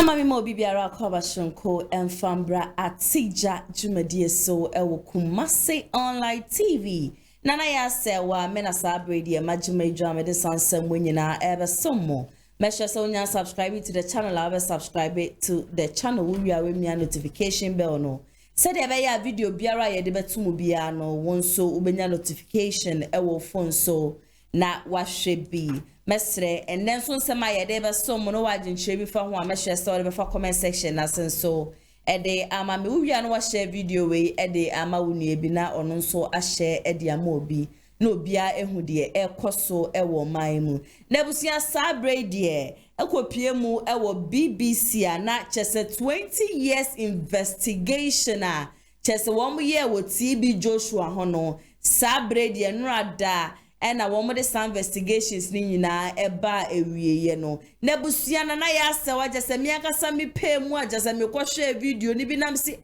Mami mo bibiara kwabashonko enfambra atija jumadie so ewo Kumasi online TV. Nana ya sewa mena sabredi majuma drama de sansem wenyina ebe somo. Make sure so you subscribe to the channel, I will subscribe to the channel we are with me notification bell no. Said ebe ya video biara ye de betumu bia no wonso ubenya notification ewo phone so na wahwe bi. Mesre and then so some my day so mono wajin chebi for one measure story before comment section as so a day ama me we an share video we a day ama wuni ebi na ono so a share e dia mobi no bia ehu de e koso e wo man mu nebusia sabre de ekopie mu e wo BBC na chese 20 years investigation a chese wo mu ye wo TB Joshua hono sabre de nrada and a woman the investigations ni na eba ewiye no nebusia na ya sewa jase mi aka sami pay mu ajase mi ko share video ni bi nam si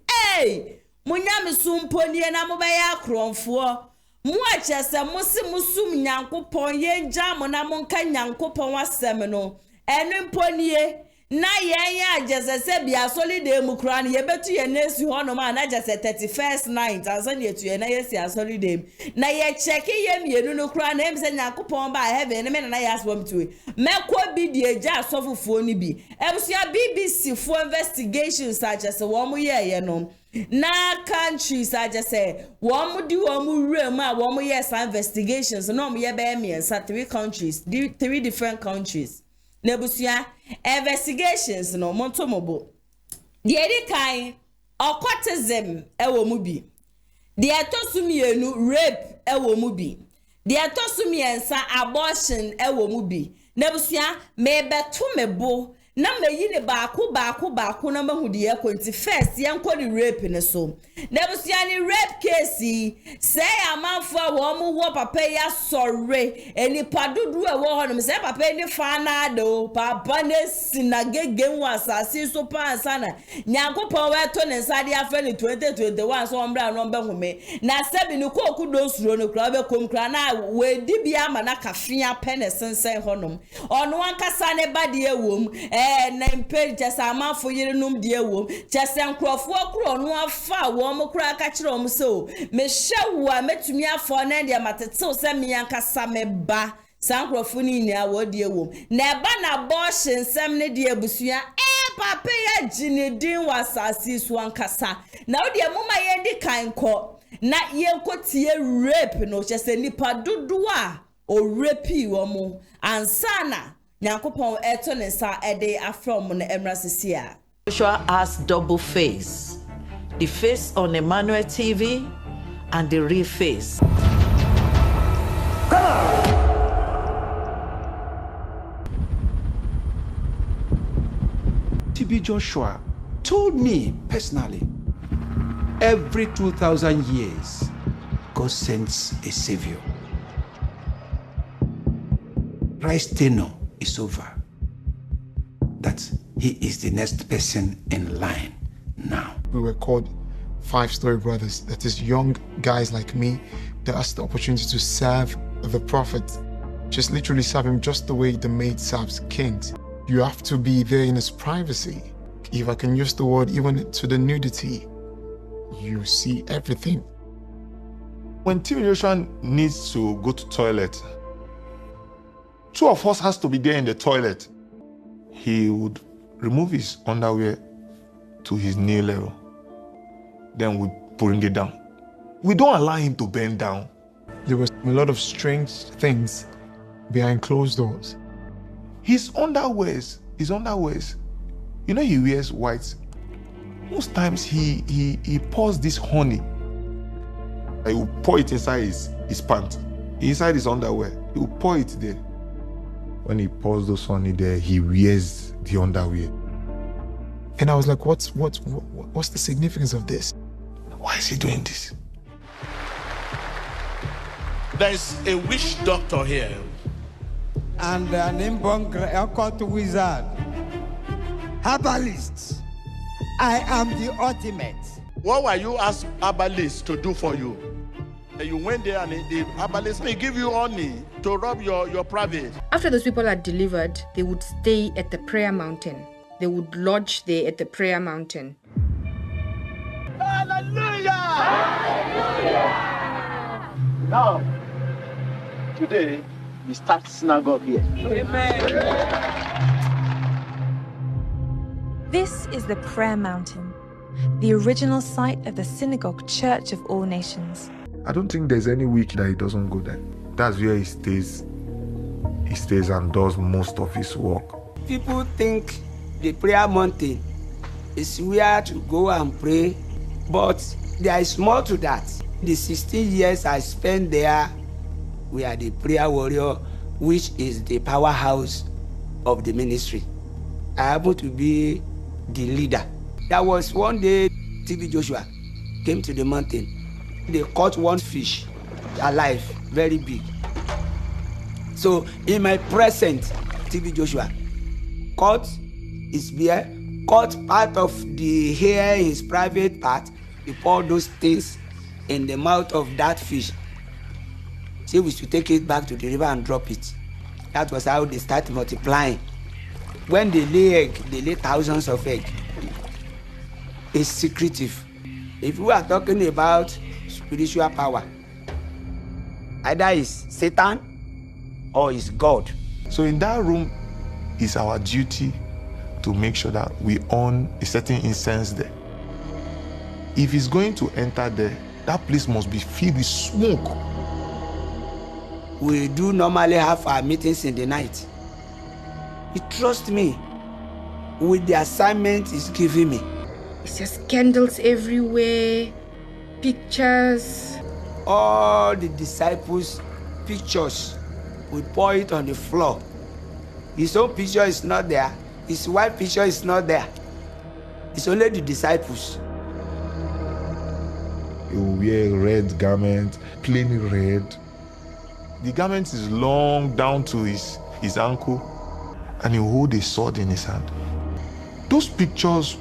munya me sumpo ni na mo ba ya kronfo mu ajase musum nyankopon ye jam na mo nka nyankopon wasem no enu mponie na ye ajase se bia solid mu kra ye betu ye nesi ho no ma na ajase 31st night asan ye tu ye na ye si solid na ye check ye mienu no kra na em se nyakopon ba heaven me na ye asbom tu mekọ bi die ja asofufuo ni bi ebusia BBC for investigations ajase wo mu ye no na countries ajase wo mu di wo mu rem a wo mu ye some investigations no mu ye be me 3 different countries nebusia investigations no montomobo de edi kan occultism ewo mu bi de atosumienu rape ewo mu bi de atosumiensa abortion ewo mu bi nebusia me beto mebo na meyi ne baako na mahu de yakonti first yanko ni rape ne so nebusia ni rape case say amanfo a wo mu wo papa ya sorry enipa dudu e wo hono say papa ni fa na do papa ne sinagegen wa asase so pansa na nyankopon we to ne sade afa ni 2021 so ombra no behume na sabi ni ko okudo suro no kra be kom kra na we di bia ma na kafia pene sensen honom ono ankasa ne bade ewom na impel jasa amanfo yire num de ewom jasa nkrofo akro no afa wo mo kra ka kire om so me hyewu a metumi afo na de matetew se me yankasa me ba sankrofo ni ni a wo de ewom na ba na abortion sem ne de abusua papa ya jinedin wasasi so ankasa na wo de muma ye di kan ko na ye nkotie rape no jasa nipa dodo a o rape wo mo ansana Nyankopon eto ne sa ede afrom no emrasisia. Joshua has double face. The face on Emmanuel TV and the real face. Come on. TB Joshua told me personally, every 2,000 years, God sends a savior. Christ's tenure is over. That he is the next person in line now. We were called 5 story brothers. That is young guys like me that asked the opportunity to serve the prophet. Just literally serve him just the way the maid serves kings. You have to be there in his privacy. If I can use the word, even to the nudity, you see everything. When TB Joshua needs to go to toilet, 2 of us has to be there in the toilet. He would remove his underwear to his knee level. Then we bring it down. We don't allow him to bend down. There was a lot of strange things behind closed doors. His underwears, you know he wears white. Most times he pours this honey. He will pour it inside his pants, inside his underwear. He will pour it there. When he pours those honey there, he wears the underwear. And I was like, what's the significance of this? Why is he doing this? There's a witch doctor here. And an inborn occult wizard. Herbalist. I am the ultimate. What were you asked herbalist to do for you? You went there and the herbalist may give you honey to rub your private. After those people are delivered, they would stay at the prayer mountain. they would lodge there at the prayer mountain. Hallelujah! Now, today, we start synagogue here. This is the prayer mountain, the original site of the synagogue church of all nations. I don't think there's any week that he doesn't go there. That's where he stays. He stays and does most of his work. People think the prayer mountain is where to go and pray, but there is more to that. The 16 years I spent there, we are the prayer warrior, which is the powerhouse of the ministry. I happen to be the leader. There was one day, TV Joshua came to the mountain. They caught one fish alive, very big. So in my present, TV Joshua caught his beard, cut part of the hair in his private part. He poured those things in the mouth of that fish. Say we should take it back to the river and drop it. That was how they start multiplying. When they lay egg, they lay thousands of eggs. It's secretive. If we are talking about spiritual power, either it's Satan or it's God. So in that room, it's our duty to make sure that we own a certain incense there. If he's going to enter there, that place must be filled with smoke. We do normally have our meetings in the night. You trust me with the assignment he's giving me. It's just candles everywhere, pictures. All the disciples' pictures, we pour it on the floor. His own picture is not there. His wife picture is not there. It's only the disciples. He will wear a red garment, plain red. The garment is long down to his ankle, and he will hold a sword in his hand. Those pictures,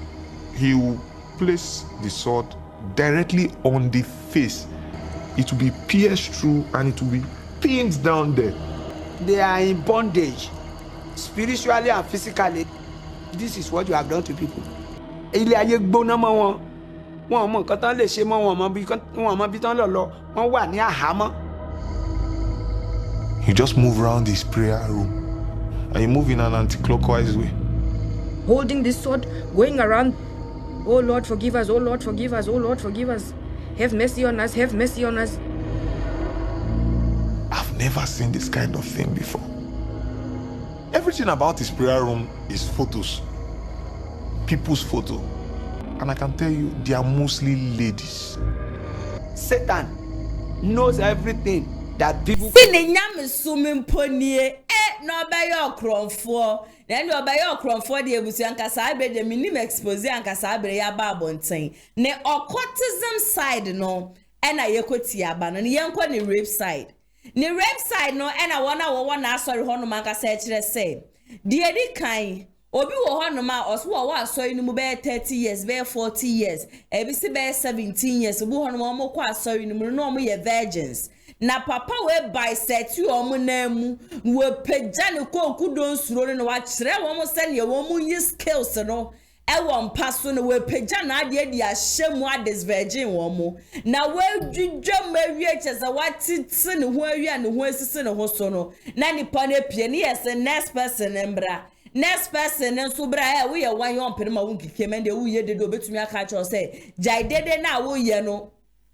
he will place the sword directly on the face. It will be pierced through and it will be pinned down there. They are in bondage, spiritually and physically. This is what you have done to people. Ilé ayé gbóná mọ́ wọn. Wọ́n mọ nǹkan tán lè ṣe mọ́ wọn mọ bí tán lọ lọ. Wọ́n wà ní àhámọ́. You just move around this prayer room and you move in an anti-clockwise way. Holding this sword, going around. Oh Lord, forgive us. Oh Lord, forgive us. Oh Lord, forgive us. Have mercy on us. Have mercy on us. I've never seen this kind of thing before. Everything about his prayer room is photos. People's photo. And I can tell you, they are mostly ladies. Satan knows everything that people... No by your cromfo, then you by your cromfo, the Ebusian Casabe, the minimum expose and Casabe Yababontain. Ne occultism side no, and I equity aban and yanko ni rape side. Ni rape side no, and I wanna sorry Honomaka say. Dear kind, Obi Honoma or Swa so in Mube 30 years, bear 40 years, ABC bear 17 years, Buhon kwa sorry in normal virgins. Na papa we by set you omunemu we pejane ko kudon suro no wa kire wo mo sene wo mu yi skills no e wo mpaso no we pejane ade di ahyemu ades virgin wo mo na we dwudwa mawie chese watiti ne ho awia ne ho asisi ne ho so no na nipa na pie ne yes next person embra next person nso bra we ye wan yon pere ma wo nkike men de wo ye de do betumi aka cho say jai dede na wo ye no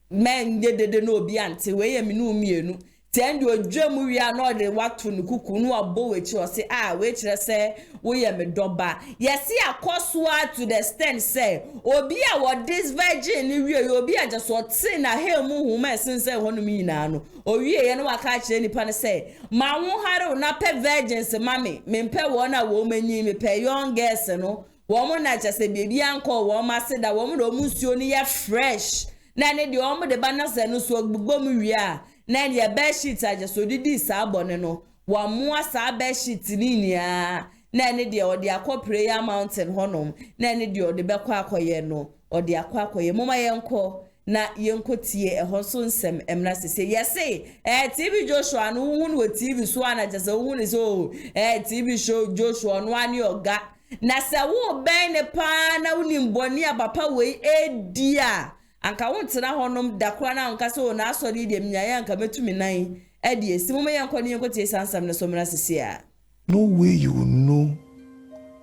men dede no obi ante we ye minu mienu tend you dwam wi na ode watu ne kuku no abo we chi o se we kire se we ye me doba yes akosoa to the stand say obi a wo this virgin ni wi obi a just o tin na he mu hu ma sense ho no mi na no o wi ye no waka kire nipa ne say ma wo hare na pe virgins mami me mpe wo na wo manyi me pe young girls no wo mo na just bebi anko wo ma se da wo mo do mu nsuo ni ye fresh na ne de omo de banase no so gbogbo wi a na ne be sheet aje so didi sa abone no wa mo asa be sheet ni nia na ne de ode akọ prayer mountain honom na ne de ode be kwa akoye no ode akọ akoye moma yenko na yenko tie eho so nsem emna sese yese TV Joshua no hu no TV so ana je se hu ni so TV show Joshua no ani oga Na se wo ben ne pa na unim boni abapa we edia. Anka wontena honom dakwa na anka se na asori de mnyaye anka metumi nan. Edi esi mo yanko ne yanko tie sansam ne so mra sisi a. No way you will know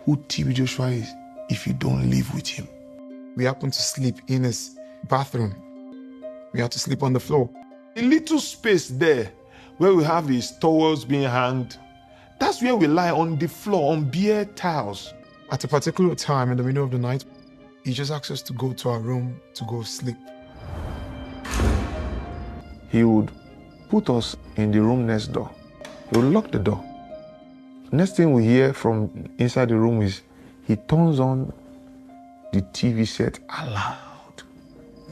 who TB Joshua is if you don't live with him. We happened to sleep in his bathroom. We had to sleep on the floor. A little space there where we have his towels being hanged, that's where we lie on the floor on bare tiles. At a particular time in the middle of the night, he just asked us to go to our room to go sleep. He would put us in the room next door. He would lock the door. Next thing we hear from inside the room is he turns on the TV set aloud.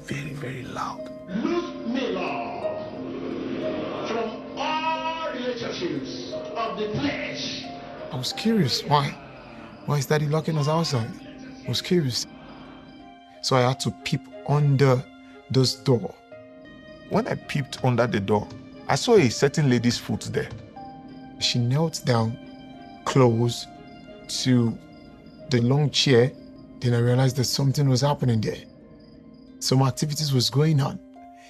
Very, very loud. Loose me, Lord, from all relationships of the flesh. I was curious. Why? Why is Daddy locking us outside? I was curious. So I had to peep under this door. When I peeped under the door, I saw a certain lady's foot there. She knelt down close to the long chair. Then I realized that something was happening there. Some activities was going on.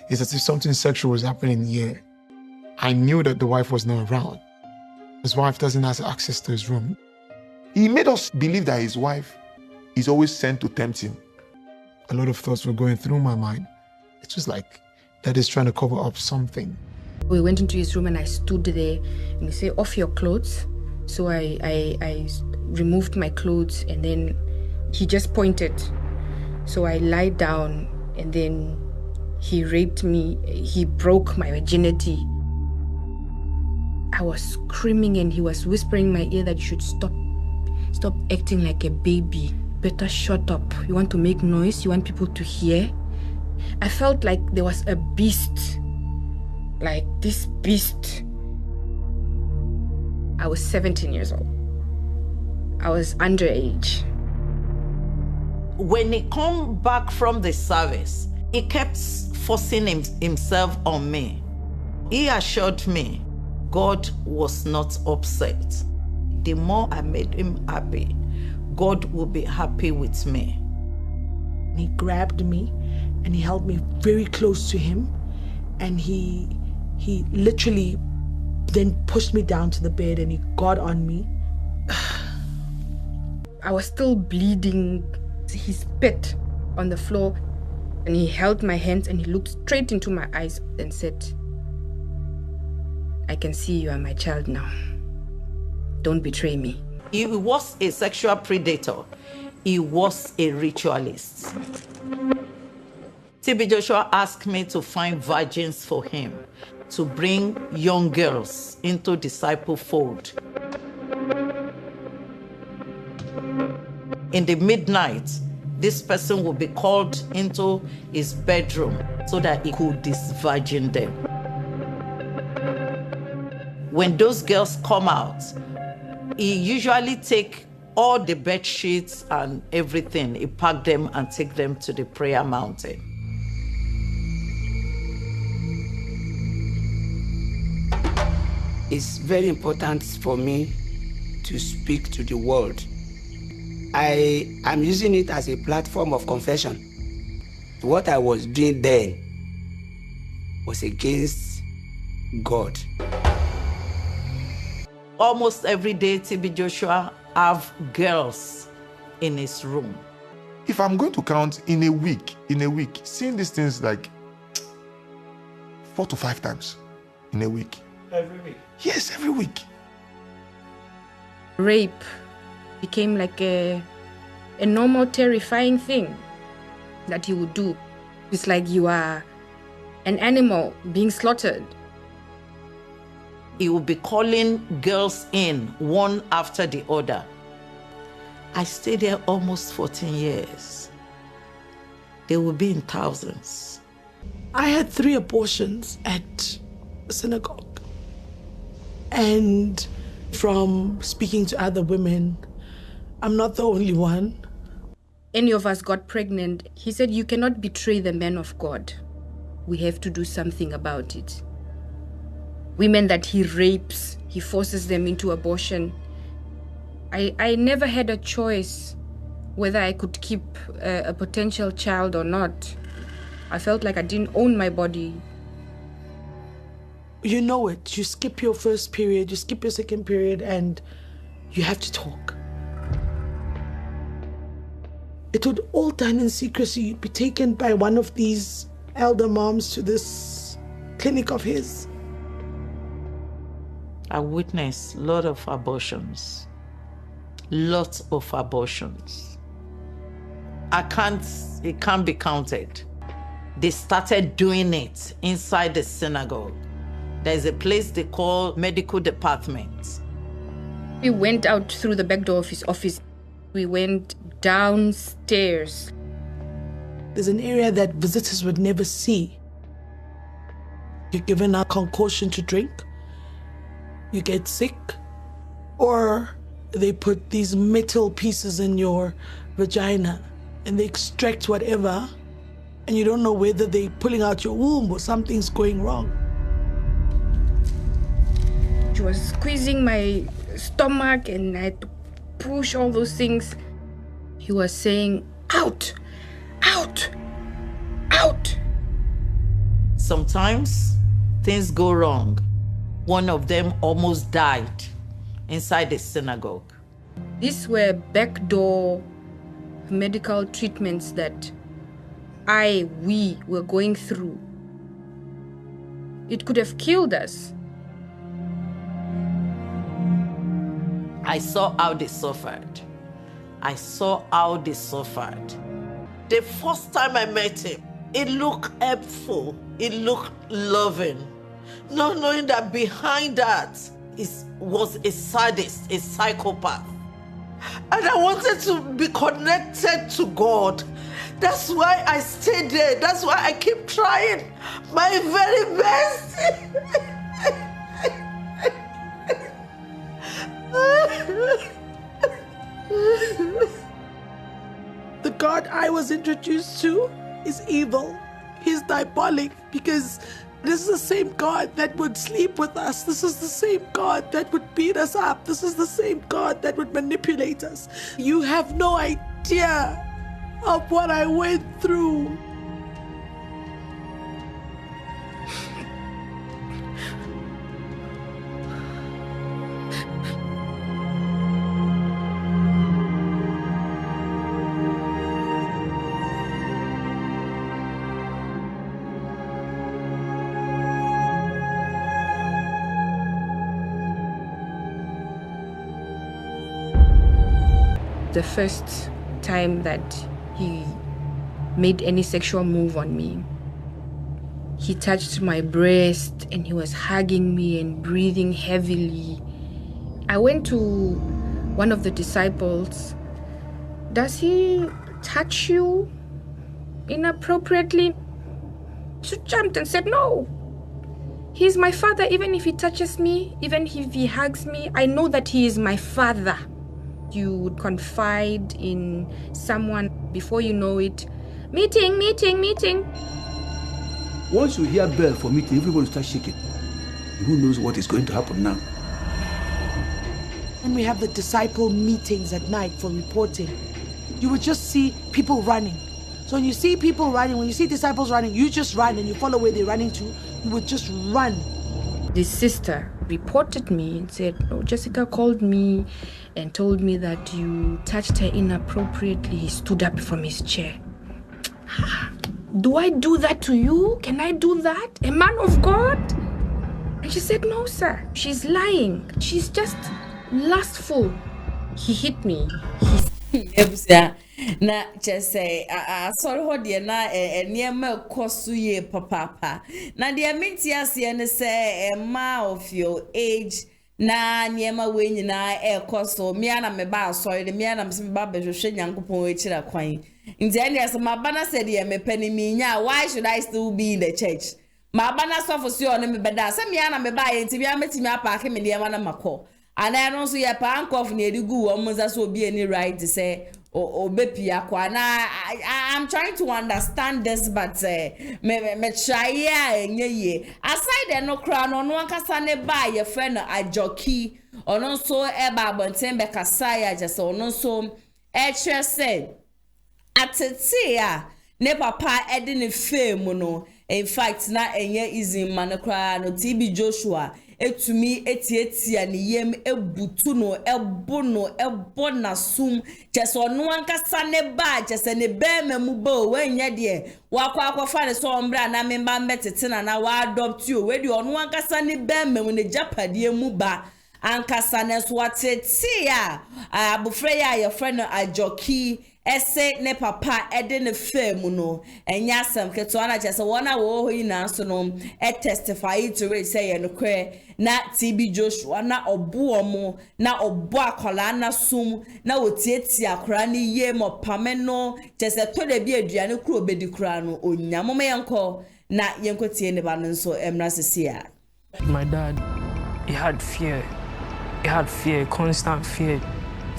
It's as if something sexual was happening here. I knew that the wife was not around. His wife doesn't have access to his room. He made us believe that his wife is always sent to tempt him. A lot of thoughts were going through my mind. It was like that is trying to cover up something. We went into his room and I stood there and he said, off your clothes. So I removed my clothes and then he just pointed. So I lied down and then he raped me. He broke my virginity. I was screaming and he was whispering in my ear that you should stop acting like a baby. Better shut up. You want to make noise? You want people to hear? I felt like there was a beast. Like this beast. I was 17 years old. I was underage. When he come back from the service, he kept forcing himself on me. He assured me God was not upset. The more I made him happy, God will be happy with me. He grabbed me and he held me very close to him, and he literally then pushed me down to the bed and he got on me. I was still bleeding. He spit on the floor and he held my hands and he looked straight into my eyes and said, I can see you are my child now. Don't betray me. He was a sexual predator. He was a ritualist. TB Joshua asked me to find virgins for him, to bring young girls into disciple fold. In the midnight, this person would be called into his bedroom so that he could disvirgin them. When those girls come out, he usually take all the bed sheets and everything, he pack them and take them to the prayer mountain. It's very important for me to speak to the world. I am using it as a platform of confession. What I was doing then was against God. Almost every day, TB Joshua have girls in his room. If I'm going to count in a week, seeing these things like 4 to 5 times in a week. Every week? Yes, every week. Rape became like a normal, terrifying thing that he would do. It's like you are an animal being slaughtered. He would be calling girls in one after the other. I stayed there almost 14 years. They would be in thousands. I had 3 abortions at the synagogue. And from speaking to other women, I'm not the only one. Any of us got pregnant. He said, you cannot betray the man of God. We have to do something about it. Women that he rapes, he forces them into abortion. I never had a choice whether I could keep a potential child or not. I felt like I didn't own my body. You know it. You skip your first period, you skip your second period, and you have to talk. It would all done in secrecy. You'd be taken by one of these elder moms to this clinic of his. I witnessed a lot of abortions. Lots of abortions. It can't be counted. They started doing it inside the synagogue. There's a place they call medical department. We went out through the back door of his office. We went downstairs. There's an area that visitors would never see. You're given a concoction to drink, you get sick, or they put these metal pieces in your vagina and they extract whatever, and you don't know whether they're pulling out your womb or something's going wrong. She was squeezing my stomach and I had to push all those things. He was saying, out, out, out. Sometimes things go wrong. One of them almost died inside the synagogue. These were backdoor medical treatments that we were going through. It could have killed us. I saw how they suffered. I saw how they suffered. The first time I met him, it looked helpful. It looked loving. Not knowing that behind that was a sadist, a psychopath. And I wanted to be connected to God. That's why I stayed there. That's why I keep trying my very best. The God I was introduced to is evil. He's diabolic because this is the same God that would sleep with us. This is the same God that would beat us up. This is the same God that would manipulate us. You have no idea of what I went through. The first time that he made any sexual move on me, he touched my breast and he was hugging me and breathing heavily. I went to one of the disciples. Does he touch you inappropriately? She jumped and said, no. He's my father. Even if he touches me, even if he hugs me, I know that he is my father. You would confide in someone before you know it. Meeting, meeting, meeting. Once you hear bell for meeting, everybody starts shaking. Who knows what is going to happen now? And we have the disciple meetings at night for reporting. You would just see people running. So when you see people running, when you see disciples running, you just run and you follow where they're running to. You would just run. The sister reported me and said, oh, Jessica called me and told me that you touched her inappropriately. He stood up from his chair. Do I do that to you? Can I do that? A man of God? And she said, no, sir. She's lying. She's just lustful. He hit me. Na just say sorry ho de na niema kosu ye papa na de minti ase ne say ma of your age na niema we nyina koso me ana me ba sorry de me ana me ba behwehwe nyankopon we kira kwan nti ene ase mabana said ye me pani me nya why should I still be in the church mabana sofo si on me beda se me ana me ba ye nti bia metimi apake me niema na mako ana no so ye pa ankof na edigu wo muza so obi any right to say obepia kwa na I'm trying to understand this but me try enye aside no kra no no ankasa ne ba ye friend ajoki ono so eba abonten be kasa ya je so ono so kire say atete a ne papa ede ne fame no in fact na enye easy man kra no TB Joshua etumi etietia ne yem ebutu no ebo no ebo na sum chese ono ankasa ne ba chese ne be mamu ba o wanya de wakwa ne so ombra na memba mbetete na wa adopt you we de ono ankasa ne be mamu ne japade mu ba ankasa ne so watete a abofra ya your friend ajoki ese ne papa ede ne fame no enya asem keto ana chese wona wo hoyi na so no testify to it say no kre na TB Joshua na obuomo na obu akola na sum na otieti akora ne ye mo pame no chese to de bi aduane kro obedi kra no onya moma yenko na yenko tie ne ba no so emra sesia. My dad, he had fear, constant fear.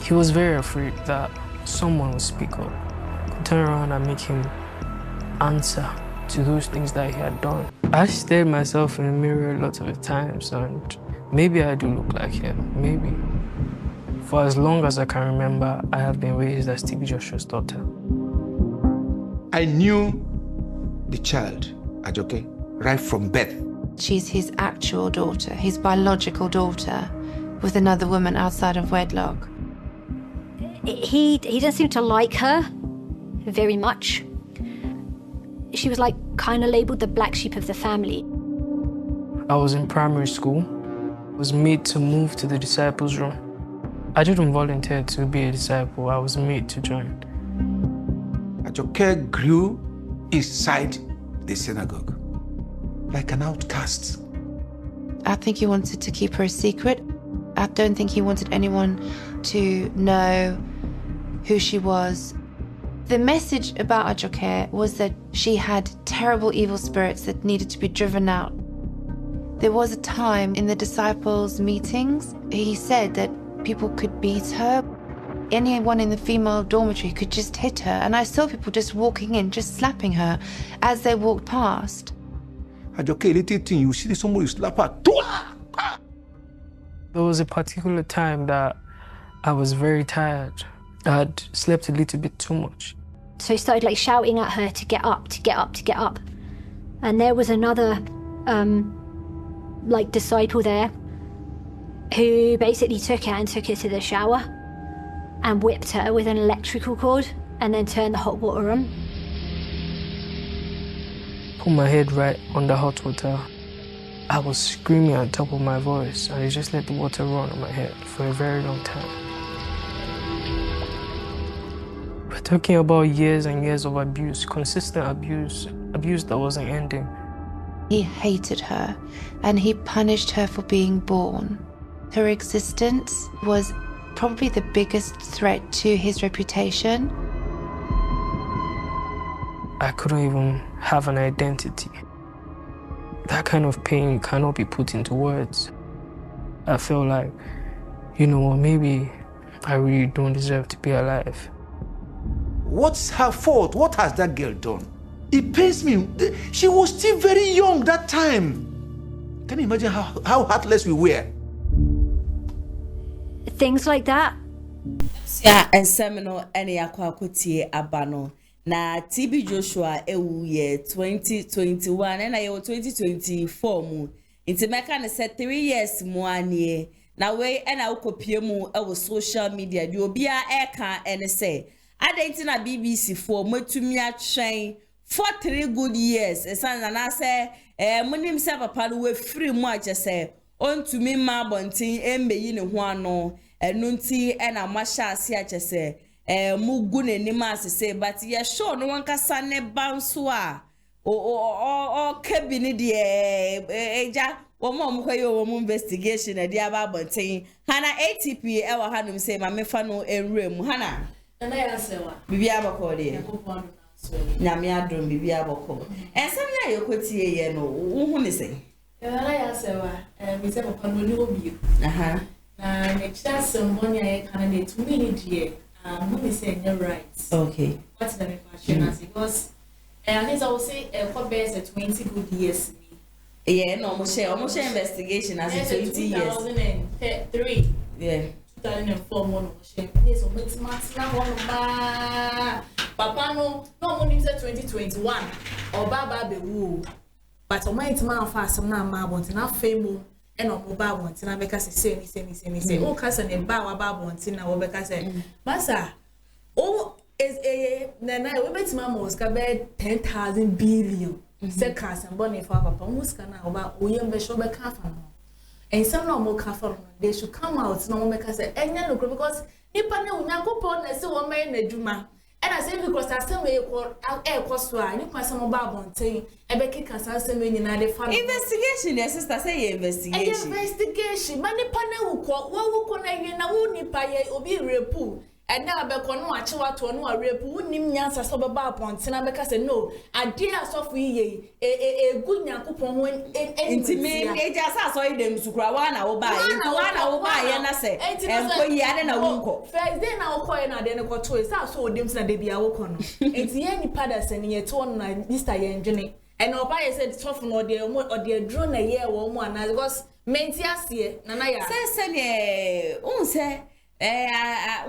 He was very afraid that someone will speak up, turn around and make him answer to those things that he had done. I stared myself in the mirror a lot of the times, and maybe I do look like him, maybe. For as long as I can remember, I have been raised as TB Joshua's daughter. I knew the child, Ajoke, right from birth. She's his actual daughter, his biological daughter, with another woman outside of wedlock. He doesn't seem to like her very much. She was like kind of labeled the black sheep of the family. I was in primary school. I was made to move to the disciples' room. I didn't volunteer to be a disciple. I was made to join. Ajoke grew inside the synagogue like an outcast. I think he wanted to keep her a secret. I don't think he wanted anyone to know who she was. The message about Ajoke was that she had terrible evil spirits that needed to be driven out. There was a time in the disciples' meetings, he said that people could beat her. Anyone in the female dormitory could just hit her. And I saw people just walking in, just slapping her as they walked past. Ajoke, little thing, you see somebody slap her. There was a particular time that I was very tired. I had slept a little bit too much. So he started like shouting at her to get up, to get up, to get up. And there was another like disciple there who basically took her to the shower and whipped her with an electrical cord and then turned the hot water on. Put my head right on the hot water. I was screaming at the top of my voice, and he just let the water run on my head for a very long time. We're talking about years and years of abuse, consistent abuse that wasn't ending. He hated her, and he punished her for being born. Her existence was probably the biggest threat to his reputation. I couldn't even have an identity. That kind of pain cannot be put into words. I felt like, you know what, maybe I really don't deserve to be alive. What's her fault? What has that girl done? It pains me. She was still very young that time. Can you imagine how heartless we were? Things like that. Yeah, and seminal any aquakutie abano. Na TB Joshua ewu ye 2021 and I 2024 mu. Inti meka ne se 3 years mu anie. Na we ena ukopie mu ewo social media di obi a eka ene se adenti na BBC for matumi atwen for 3 good years. Esan na se munim se papa no we free mu aje se ontumi ma bontin embeyi ne ho ano enunti ena masha ase aje se mugu ne nima asese but ye show no one kasa ne banso a o kabini de eja wo mo kwayo wo investigation e dia ba bonten hana ATP e wa hanum say ma mefa no enwrem hana na ya sewa bibi abako de nyame adom bibi abako ensem na yekotie ye no wo hu ne say na ya sewa mi se papa no ni obi aha na ne chance mboni e kana ne tumi ni die Let me say you're right. Okay. What's the question? Because I think I will say what bears 20 good years. Yeah, no, almost investigation as 20 years. 2003. Yeah. 2004 one yes, Papa no money 2021 or Baba be woo. But on my man fast some na want enough fame and on mobile want and I make us say oh cousin and bow about wanting now because say Massa oh is a then I will bet mamma was got 10,000 billion seconds and bonnie for Papa Muscana about William Bishop Becafan. And some normal kafon, they should come out no make us say no because nipa na unyanko pon na se wo man na djuma and I say because I still make so a nipa some ba bonten e be kika sanse me nyina de fa investigation the sister say investigation man nipa na wo na yen na wo nipa ye obi repu and now be ko no achewa to no repu wonim nyansa so be ba bonten na be ka say no ade asofu ye good nyankopon ho intime eja sa so dem sukura wa na wo ba ye na say enko yi ade na wo nko first day na wo koye na de ne ko to sa so dem na de bia wo ko no enti ye nipa da se ne ye to na Mr. ye ndwene and oba ye said tough no de draw na ye wo mu ana because menti ase na ya se ne unse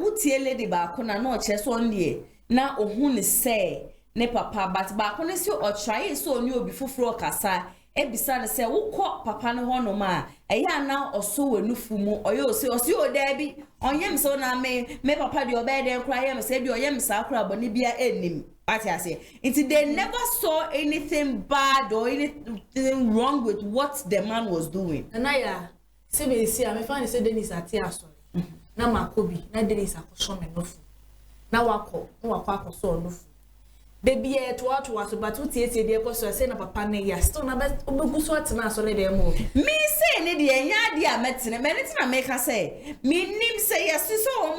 utie lady ba ko na no che so ndie na ohun ne say ne papa but ba ko ne si o try so oni obi foforo kasa ebisa ne say wukọ papa ne ho no ma eya na oso wenufu mu oyo osi o da bi onyem so na me papa de obe den kra yem say bi oyem sa kra boni bia enim ati ase it they never saw anything bad or anything wrong with what the man was doing na ya se be si am fa ne say Dennis ati aso na makobi na Dennis akoso me nofu na wakọ akoso nofu baby to what but tie dey koso say na papa na ya still na be obeguso atena so le dem o me say ne dey nya dey ametene me ne tina make say me nim say yes so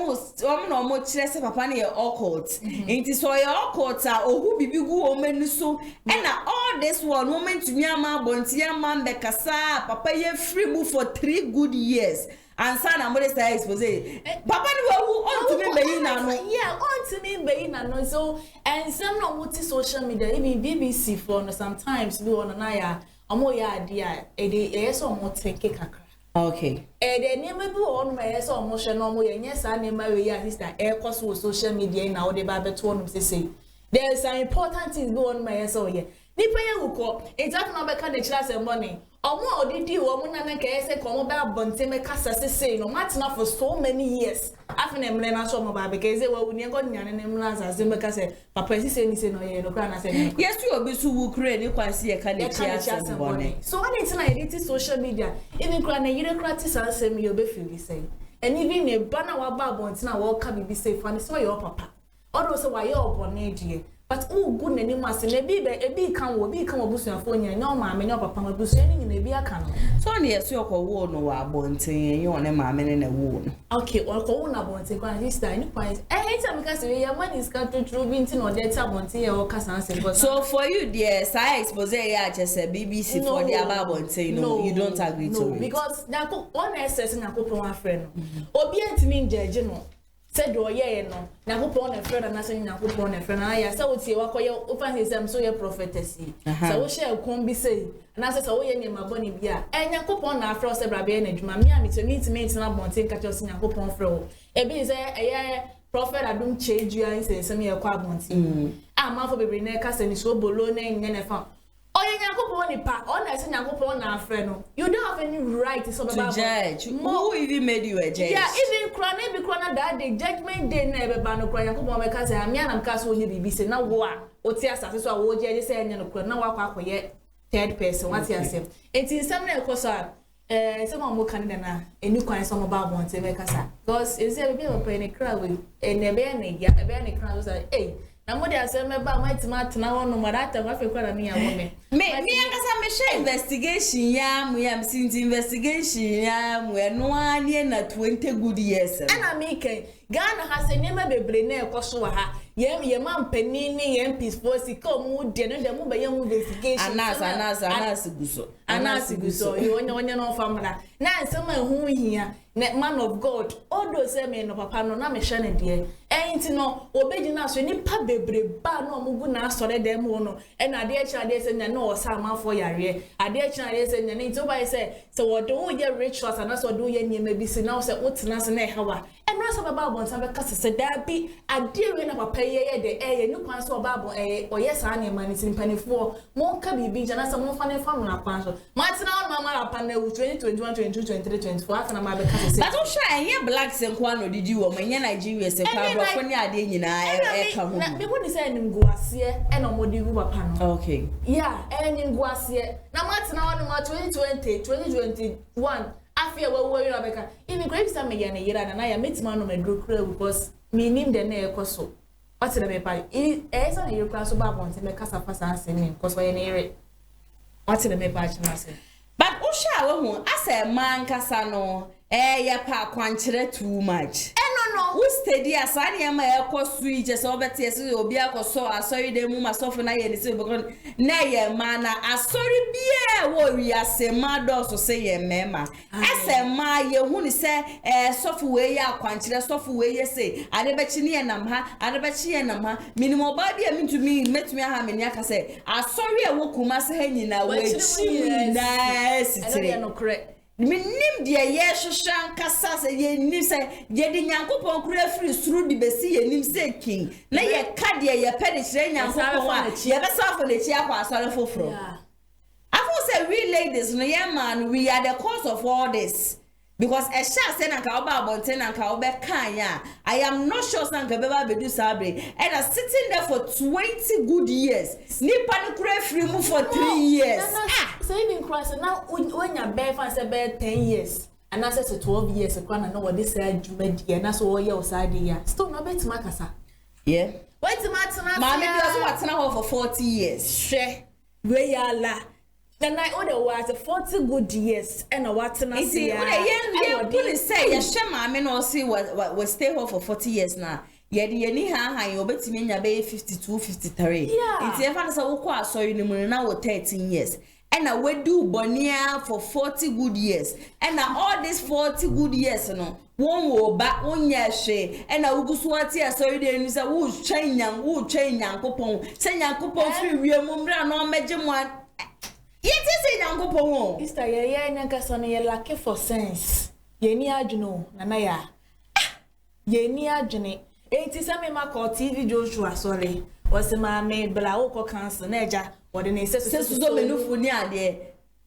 na omo kire say papa na ya occult enti so ya occult a ohu bibigu o mani so and all this one moment to me ama bonti ama be kasa papa ye free move for 3 good years and son am dey start expose papa ni wo on to me be na no yeah on to me be na no so and some no multi social media even BBC for no sometimes we on na ya omo ya dia e dey so omo take kakra okay dey name bi on ma so omo hwe no omo ye nya sa name we ya sister e koso social media na wo dey ba beto on say there is some important things go on my so ye nipa ye wuko exact na be ka dey chira say money omo odidi wo mu na nka ese ko mo ba bonte me kasa sese no matna for so many years afina emle na so mo ba be keze wo ni ngo nyane ne mna zaze me kasa papa sese ni se no ye no kra na se yes you obi su wu kre ni kwansi ye ka le chia sem bone so when it's na edit social media even kra na yire kra ti san sem ye obe feel say and even ne bana wa ba bonte na wo ka bibi say fa ni so your papa odo so wa ye obone die but good nani must na bi kan wo busuafo nya nya o ma me nya papa ma busu ni na bi aka no so na yesu okowo no wa bonten ye one ma me na wo no okay okowo na bonten kwa sister ni kwa anytime ka say your man is got to true binti no dey ta bonten ye o kasa say so for you there sai expose ya just BBC no, for the about bonten no you don't agree to it because na ko on SS na ko pon afre no obi antimi njeje no said do ye no na go pon na friend na say na go pon na friend na ya say o tie wakoye o fan say so ye prophetessy so wo share kon bi say na say so ye nyema boni bia enya ko pon na afro say bra be na djuma mi amiti na bonten ka chose nya ko pon fro e bi say eye prophet adum chejua say say me ye kwa bonten ma fo bebre na ka say ni so bolo na nya na fa oye nyankopon ni pa ona say nyankopon na afre no you don't have any right to judge who even made you a judge yeah even krana be krana that day judgment day na be ba no krana nyankopon me ka say amia na mka so onye bibi say na wo a oti asase so a wo judge say enya no krana wa kwa akoye third person what you say enti nsam na ekoso say mo kan na eni kwan so mo ba bonte me ka sa because is there be open any crowd we ene be na ya be na crowd say eh na mo dia say me ba matima tena ho no marata wa fe kwara me ya wo me akasa me share investigation ya mu ya msinti investigation ya mu eno ani na 20 good years ana me ken Ghana ha se nyema bebre na ekoso wa ha ye man panini ye peaceful si ko mu de no de mu be ye mu investigation anasa guso anasiguso you onye no famra na nsem ehu hia man of God all those me no papa no na me hwe ne de enti no obegina so nipa bebre ba na omugu na asore dem wo no e na ade echi ade se nya na o sa amafo yare ade echi ade se nya nti oba se wo do wo ye rituals and so do ye niema bi se na so wotena se na e hawa e no so baba bonta be kase se da bi ade we na papa ye de ye ni kwan so baba o ye sa na ma ni timpanifo mo ka bibi jana se mo fa ne fa na kwan so ma tena on mama la pa na 2021 22 23 24 after na ma be kase but o sha enye black se nkwa no didi wo menye Nigeria se kwa bro fo ni ade nyina e ka ho na me woni se nimguase e no modi wu papa no okay yeah nimguase na ma tena on ma 2020 2021 afia wo you abeka even grave some me na yira na ya metima no me dokra because me nim de na ekoso what na me pa e so na yira so ba bonte me kasa fasa asemi because we na yire what na me pa china se but o sha wo hu asa man kasa no ya pa kwanchere too much no we steady asani ya ma ekosu ije so obeti ese obi akoso asori de mu masofo na ye ni se obekon na ye ma na asori bia wo wi asema do so se ye mema asema ye hu ni se sofu we ya kwanchere sofu we ye se ade bechi ni enam ha ade bechi enam ha minimo ba bia metumi ha me ni aka se asori e wo Kumasi ha nyina we chi na sitire no correct minim dia ye hwehwan kasa se ye nim se ye di Nyankopon kura free suru di besi ye nim se king na ye ka dia ye pede kire Nyankopon a ye be safo le chi akwa asore foforo afo say we ladies no ye man we are the cause of all this because a sha say na ka oba abonte na ka obe kan ya I am not sure san ka beba bedu sabre and are sitting there for 20 good years nipa no kura free mu for 3 years so even cross now when you bear fan say bear 10 years and as say 12 years kwa na no this say adwumadi na so ye osade ya still no bet makasa yeah wait matana ma me do so watena for 40 years hwe we ya la then I order was 40 good years and what na see yeah put say ya shema me no see was stay here for 40 years now ye de ni ha you obetimi nya be 52 53 it's ever say wo kwa asori ni mu na wo 13 years and I we do bonia for 40 good years and all these 40 good years no won wo ba onya hwe and ugusu ati asori de ni say wo twen Nyankopon say Nyankopon free wiemu mra no meje mo yet say Nyankopon sister ye nyankasa no ye lack for sense ye ni adwuno na ya ye ni adwene enti say me ma TV Joshua sorry was ma me bla wo ko cancel na eja wode ne se so menufu ni ade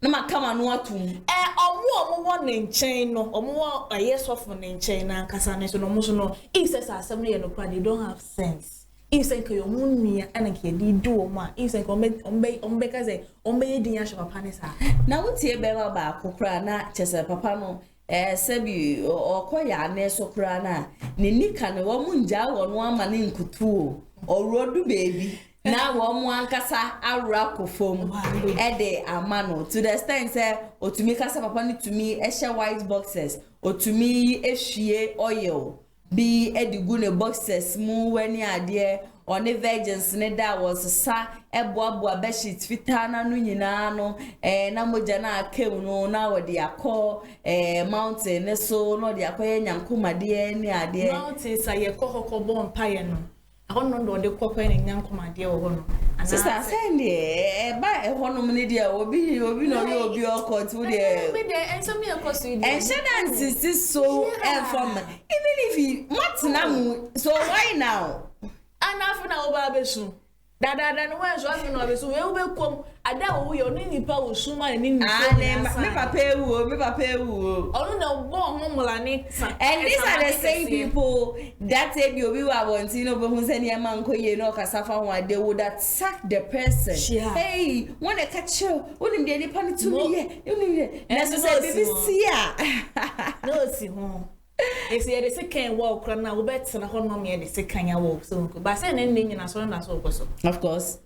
na makama no atum omo wo ne nchen no omo wo ayesofo ne nchen na nkasa ne so no mo so no if say asem no ye no they don't have sense if say ko yomunua ana ke di do ma if say ko ombe kaze ombe di nya shwa panisa na wutie be ba kokra na chese papa no sabi okoya na so kra na ne nika ne wo munja wo no ama ne nkutuo orodu baby na wo mu ankasa awra kofom de amano to the extent say otumi kasa papa ni tumi ehye white boxes otumi ehwie oil bi edigu ne boxes mu wani ade one virgins ne da was sa eboabo bedsheet fitana no nyina no na moja na akem no na wode akọ mountain ne so no de akoye Nyankomade ne ade mountain sa ye kokoko bon paye no ahono ndo de kokko ne Nyankomade wo no sister send ba ehonom ne dia obi no obi okot wo de me de enso me ekoso ide and shedan so from even if you matna mu so why now anafuna oba besu dada no wenso afuna obesu we ubekom ada wo yo ni nipa wo suma ni nipa me papa ewu onu na bo homola ni and these are the same people that say bi obi wa bontino be hu se ne ma nkoye no kasafa ho ade would attack the person hey when e catch you onim de nipa ni to me ye na so say BBC no si ho if you the second walk na wo betena ho no me the second ya walk so ba say na nne nyina so na so okoso of course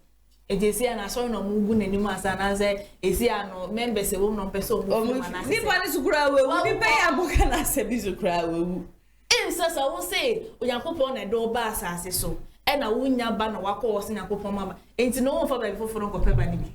ejesi ana so no mugu nanim asa na say esi ano members e wo no person wo na ni pa ni sukura wewu ni pe ya boka na se bi sukura wewu sasa wo say Onyankopon na do ba asase so e na wo nya ba na wakọ wo se Nyankopon mama enti no wo fa ba before no ko pe ba ni bi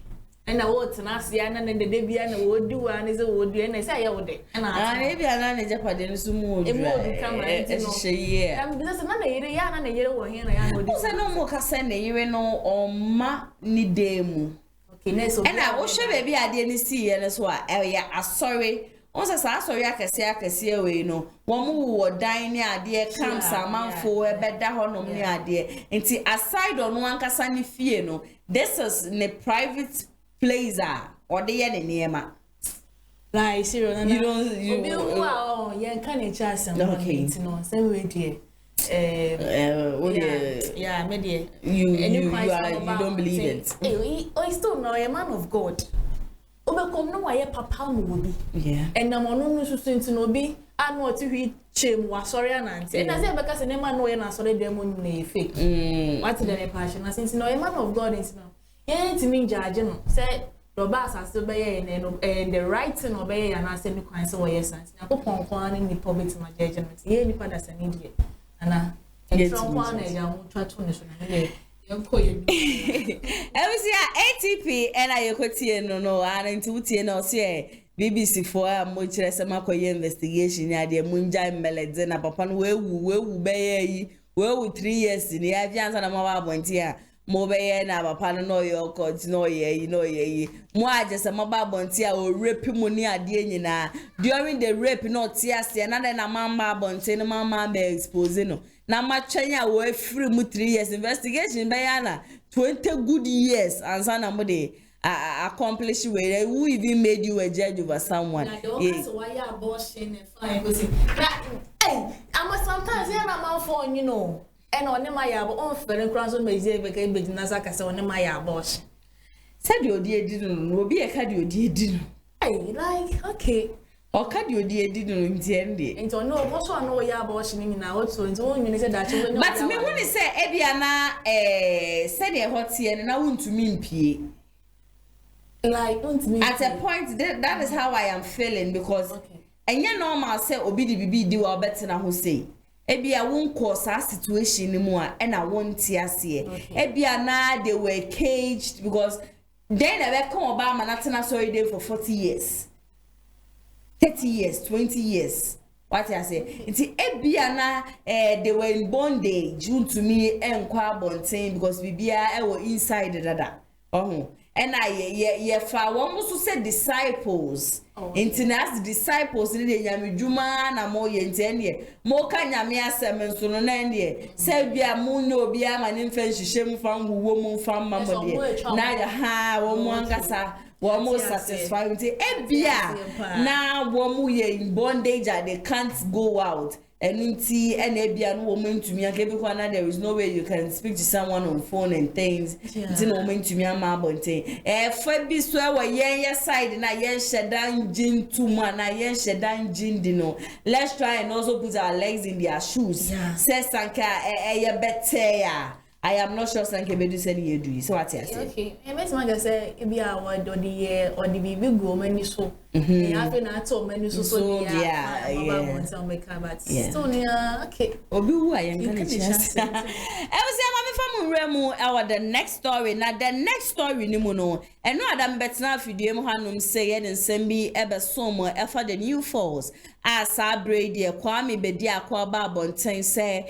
and I want to ask you, and then the debut and the would do, and is a would do, and I say, I would. And maybe I learned Japanese some more. It would come yeah. And because another year, and a year or here, I would say no more Cassandra, you know, or ma ni demu. Okay, so and I will show baby I didn't see, and that's why I sorry. Once I saw ya kesi away no one who die near dear comes a man for a better honor near dear until aside on one casani fear no this is in a private place or the near ma like you don't yeah can't chance okay no same way dear yeah media you don't believe it oh still no a man of God Obekom no waye papa mo obi. Yeah. And na mo no so into no bi anu oti hwi chem wa sorry anante. And na say beka se ne man no ye na sorry dem mo na fake. What the passion na since no a man of God is no. Ye ntimi judge no. Say do ba asase be ye no the right no be ye na say me kwan say wo ye sense. Na ko pon kwan ni poverty ma judge no. Ye ni pada sa ni die. Ana e from kwan na ya mo twa to ne so na ne ATP and I no and into no say BBC for a much investigation ya de munja melede na papa no we be we 3 years ni afiansa na mawa bontia mo be na papa no yo court no ye mo agese maba bontia o rape mu ni ade nyina during the rape no tiase na na mama bontia no mama be expose no na machanya we free mu 3 years investigation be yana 20 good years and sana mo de accomplish where who even made you a judge over someone yes why abortion fine hey I'm sometimes here na man for you know and on my yabo on fere kran so me je be ka be na saka se on my abortion said you odi no obi e ka di odi no hey like okay oka di odi no ntiende nti no wo so no ya abortion ni na what so nti won ni say that you but me won say e bia na said e hotie na wontumi mpie like at a point that is how I am feeling because enye normal say obi di bibi di wa better na ho say ebia won cause a situation ni mu a na won ti ase ebia na they were caged because then they come Obama na tena sorry day for 40 years 30 years 20 years what I say it's ebia na they were in bondage to me enkwa bonten because bibia e were inside dada and I fa one so say disciples international disciples ni de nyame djuma na mo ye ntene mo ka nyame asem nso no na ne say bia mo nya obi ama ne mfa hihye mfa wo mo mfa ma mo de na ya ha wo mo angasa wo mo satisfy with ebia na wo mo ye in bondage and they can't go out enunti ebia no wo mentumi aka bi kwa na there is no way you can speak to someone on phone and things nti no mentumi ama bonten fa bi so e wa yen side na yen shedan jin tuma na yen shedan jin di no let's try and also put our legs in their shoes say sanka better ya I am not sure sanke bedu said you do so what I say okay e met man say e bia wa do the year or the bibi go mani so e have na to mani so yeah so okay obi wu ayen kan chance e was say mama fam remu e the next story na the next story ni mu no eno adam betna afidie mu hanum say ye nsem bi ebe som e for the new falls as abrade e kwame bedi akwa ba bonten say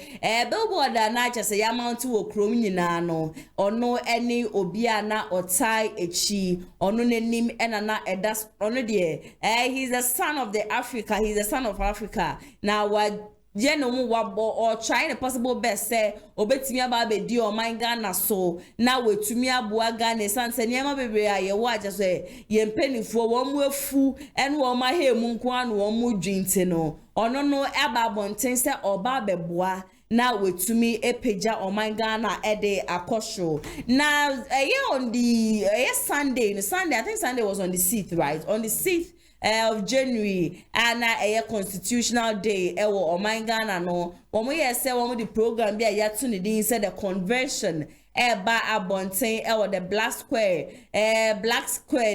billboard na chese ya mount wo krom nyina no ono eni obi ana otai echi ono nenim enana edas ono de he's a son of the Africa he's a son of Africa now what Jeno wabo or trying a possible best say obetimi aba be di o man Ghana so na wetumi aboa Ghana sanse niam bebre aye wa je so ye mpanifo wo mu afu en wo ma he mu nko an wo mu dwinti no ono no eba bonten se oba beboa na wetumi epeja o man Ghana ede akosho na on the Sunday I think Sunday was on the 6th right on the 6th of January and a constitutional day ewo Ghana no omo ye say omo the program bia ya to ni said the conversion ba abonten ewo the black square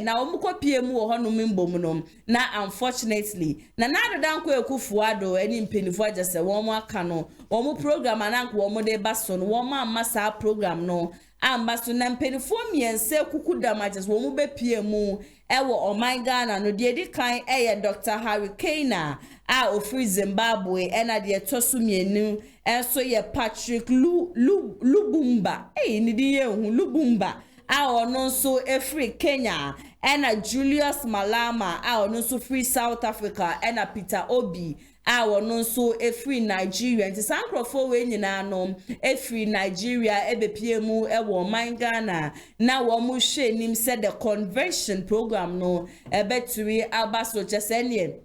na omo kopie mu wo hono mbom no na unfortunately na dan ko ekufuado eni mpenifo agese wo mo aka no omo program ananko omo de baso no wo ma masa program no ambaso na mpenifo miense kuku damages wo mu bepie mu ewo oman Ghana no de di kan Dr. Hurricane a ofri Zimbabwe ena de tosu mienu enso ye Patrick Lubumba ni di ye hu Lubumba a ono nso efri Kenya ena Julius Malema a ono nso free South Africa ena Peter Obi a ono nso efri Nigeria nti sankrofo we nyina no efri Nigeria ebepie mu ewo man Ghana na wo mu hwe nim said the convention program no ebeturi abaso chesenie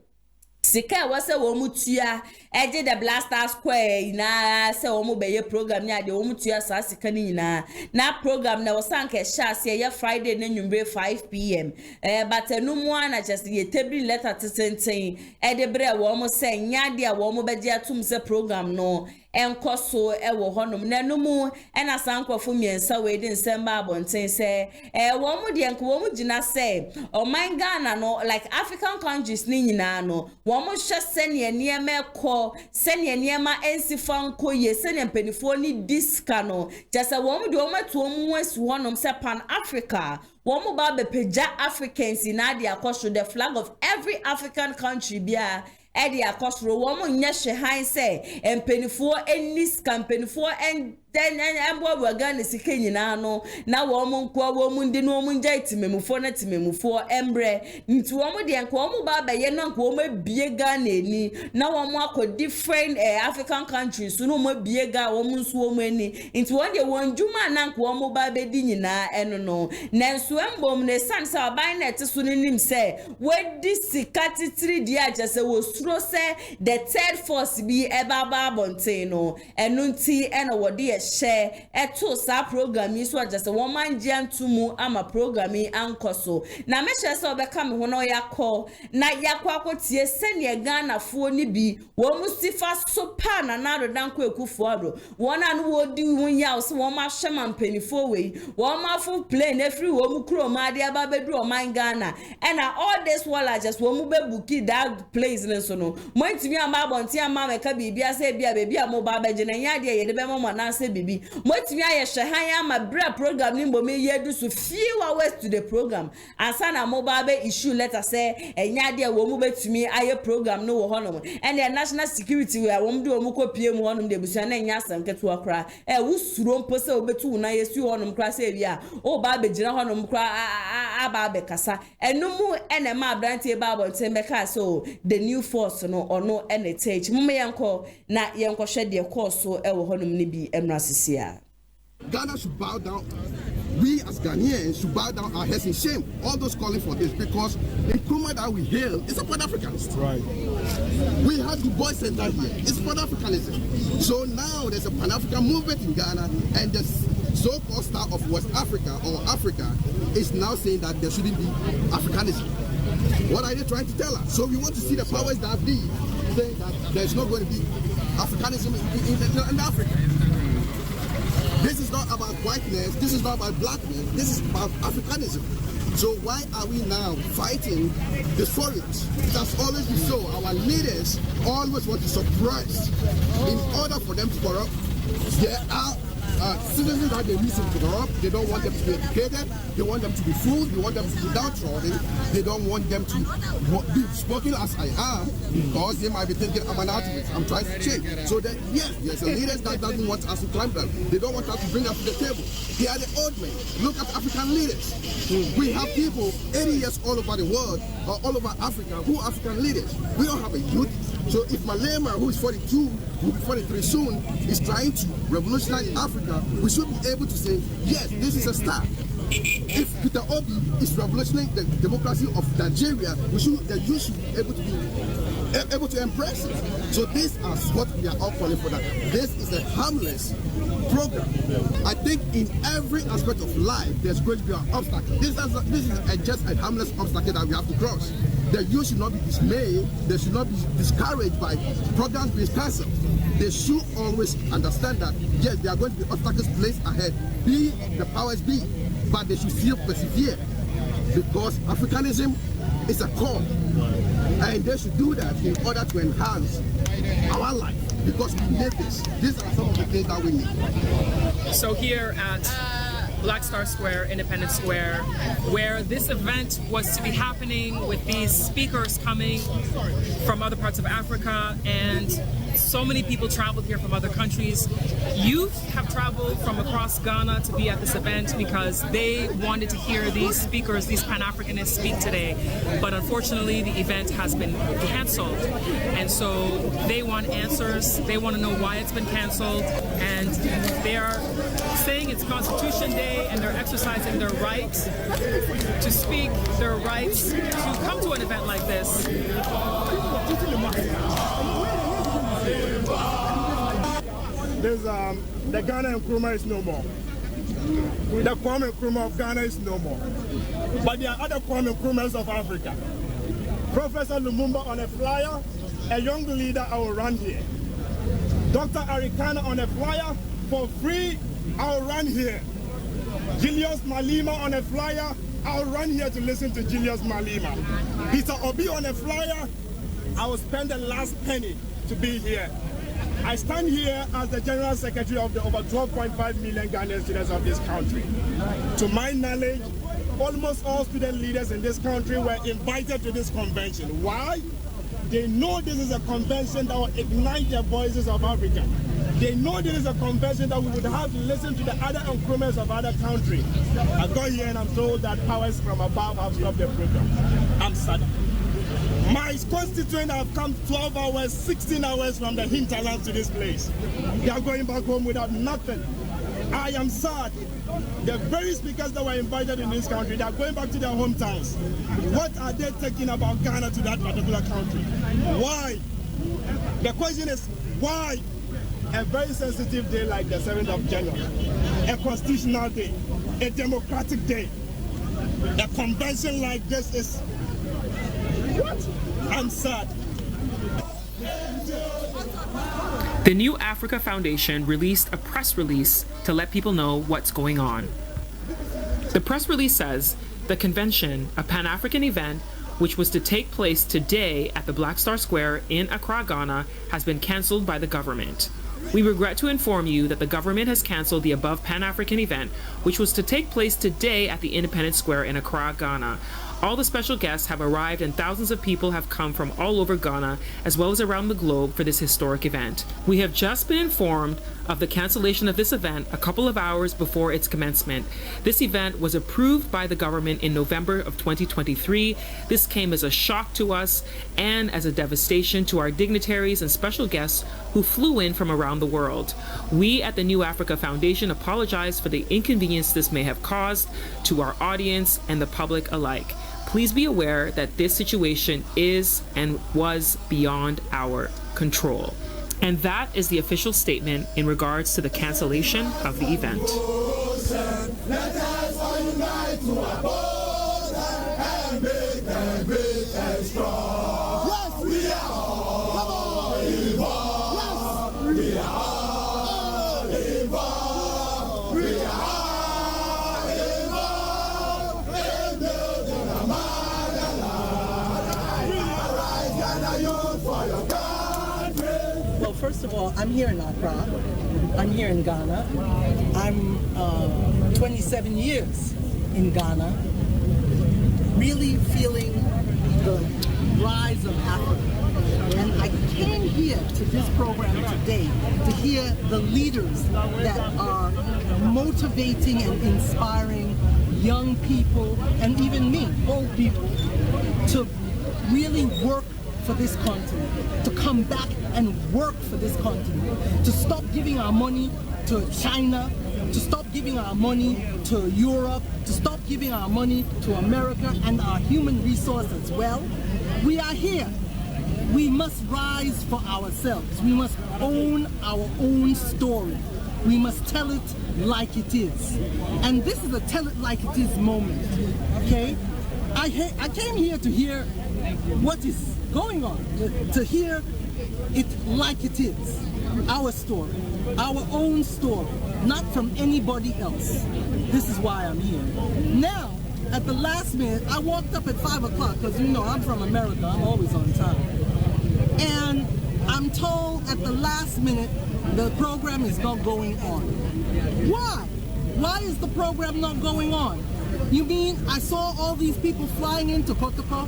sika wase wo mutua eje the Blaster Square na se wo mu beye program ni ade wo mutua sa sika ni nyina na program na wosanke hye ye Friday na nwumbre 5 p.m. But enumu ana just ye table letter tenten de bre wo mu se nyade a wo mu beje atum se program no enkoso ewo honom na enumu ena sankofo miensa we di nsemba abonten se wo mu de enko wo mu gina se oman Ghana no like African countries ni nyina no wo mu hye sene niema ko sene niema ensifanko ye sene mpenifo ni diska no jasa wo mu de wo matu mu wesu honom se Pan Africa wo mu ba bepeja Africans na de akosho the flag of every African country bia edi akosro wo mu nyehwe han se empenifo enis kampenifo en then embo Ghana sika nyina no na wo mu nko wo mu ndi no mu nja itimemufo na timemufo embre nti wo mu de nko wo mu ba baye na nko wo mu bie Ghana eni na wo mu akọ different African countries no mu bie ga wo mu nso wo mu eni nti wo de won djuma na nko wo mu ba be di nyina eno no nanso embom ne san sa ban na ete so nim se we di sika titiri di agese wo suro se the third force bi eba ba bonten no eno nti eno wo de share eto sa program yi so agese wo manje antumu ama program yi ankoso na me hye se obeka me ho no yakọ na yakọ akotie sene Ghana fo ni bi wo musifa sopa na na rodanko ekufo ado wona no wo di hunya so wo ma hye mampanifo we wo ma fu plane every wo mu kro ma de aba bedru oman Ghana and all this while I just wo mu be booki that place nso no mo ntimi ama bonti ama meka bibia se bia bebia mo ba beje na nya de ye de be mo na se bibi mo ntimi aye hwe han ama bra program ni mbo me yedu so few hours to the program ansa na mo ba be issue letter say enya de wo mu betumi aye program no wo honom and the national security we wo mu de wo mu kopie mu honom de busia na nya asam keto akra wusuro mpo se obetu na yesu honom kra se bia o ba be gina honom kra aba be kasa enumu ene ma abrantie ba bonten be ka so the new force no ono ene take mu yenko na yenko hwe de course so e wo honom ni bi emrasisia. Ghana should bow down. We as Ghanaians should bow down our heads in shame. All those calling for this, because in Kuma that we hail is a Pan-Africanist. Right. We have the Boy Center here. It's Pan-Africanism. So now there's a Pan-African movement in Ghana, and the so-called star of West Africa or Africa is now saying that there shouldn't be Africanism. What are they trying to tell us? So we want to see the powers that be saying that there's not going to be Africanism in Africa. This is not about whiteness, this is not about blackness, this is about Africanism. So why are we now fighting the foreigners? It has always been so. Our leaders always want to suppress in order for them to corrupt. There are citizens that they use to corrupt. They don't want them to be educated. They want them to be fooled. They want them to be downtrodden. They don't want them to be spoken as I am, because they might be thinking I'm an activist. I'm trying to change. So that yes, there's a leaders that doesn't want us to climb them. They don't want us to bring us to the table. They are the old men. Look at African leaders. We have people 80 years all over the world or all over Africa who are African leaders. We don't have a youth. So if Malema, who is 42, will be 43 soon, is trying to revolutionize Africa, we should be able to say, yes, this is a start. If Peter Obi is revolutionizing the democracy of Nigeria, the youth should be able to embrace it. So this is what we are all calling for. That this is a harmless program. I think in every aspect of life, there's going to be an obstacle. This is just a harmless obstacle that we have to cross. The youth should not be dismayed. They should not be discouraged by programs being cancelled. They should always understand that, yes, there are going to be obstacles placed ahead, be the powers be, but they should still persevere, because Africanism is a core, and they should do that in order to enhance our life, because we need this. These are some of the things that we need. So here at Black Star Square, Independence Square, where this event was to be happening with these speakers coming from other parts of Africa, and so many people traveled here from other countries. Youth have traveled from across Ghana to be at this event because they wanted to hear these speakers, these Pan-Africanists speak today. But unfortunately, the event has been canceled. And so they want answers. They want to know why it's been canceled. And they are saying it's Constitution Day, and they're exercising their right to speak, their rights to come to an event like this. There's the Ghana Nkrumah is no more. The Kwame Nkrumah of Ghana is no more. But there are other Kwame Nkrumahs of Africa. Professor Lumumba on a flyer, a young leader, I will run here. Dr. Arikana on a flyer, for free, I will run here. Julius Malema on a flyer, I will run here to listen to Julius Malema. Peter Obi on a flyer, I will spend the last penny to be here. I stand here as the General Secretary of the over 12.5 million Ghanaian students of this country. To my knowledge, almost all student leaders in this country were invited to this convention. Why? They know this is a convention that will ignite the voices of Africa. They know this is a convention that we would have to listen to the other Nkrumahs of other countries. I got here and I'm told that powers from above have stopped the program. I'm sad. My constituents have come 12 hours, 16 hours from the hinterland to this place. They are going back home without nothing. I am sad. The very speakers that were invited in this country, they are going back to their hometowns. What are they taking about Ghana to that particular country? Why? The question is, why? A very sensitive day like the 7th of January, a constitutional day, a democratic day, a convention like this is... What? I'm sad. The New Africa Foundation released a press release to let people know what's going on. The press release says the convention, a Pan-African event which was to take place today at the Black Star Square in Accra, Ghana, has been cancelled by the government. We regret to inform you that the government has cancelled the above Pan-African event, which was to take place today at the Independence Square in Accra, Ghana. All the special guests have arrived and thousands of people have come from all over Ghana as well as around the globe for this historic event. We have just been informed of the cancellation of this event a couple of hours before its commencement. This event was approved by the government in November of 2023. This came as a shock to us and as a devastation to our dignitaries and special guests who flew in from around the world. We at the New Africa Foundation apologize for the inconvenience this may have caused to our audience and the public alike. Please be aware that this situation is and was beyond our control. And that is the official statement in regards to the cancellation of the event. Well, first of all, I'm here in Accra. I'm here in Ghana. I'm 27 years in Ghana, really feeling the rise of Africa. And I came here to this program today to hear the leaders that are motivating and inspiring young people, and even me, old people, to really work for this continent, to come back and work for this continent, to stop giving our money to China, to stop giving our money to Europe, to stop giving our money to America and our human resource as well. We are here. We must rise for ourselves. We must own our own story. We must tell it like it is. And this is a tell it like it is moment, okay? I came here to hear what is going on, to hear it like it is. Our story, our own story, not from anybody else. This is why I'm here. Now, at the last minute, I walked up at 5 o'clock because you know I'm from America, I'm always on time. And I'm told at the last minute the program is not going on. Why? Why is the program not going on? You mean I saw all these people flying into Kotoko?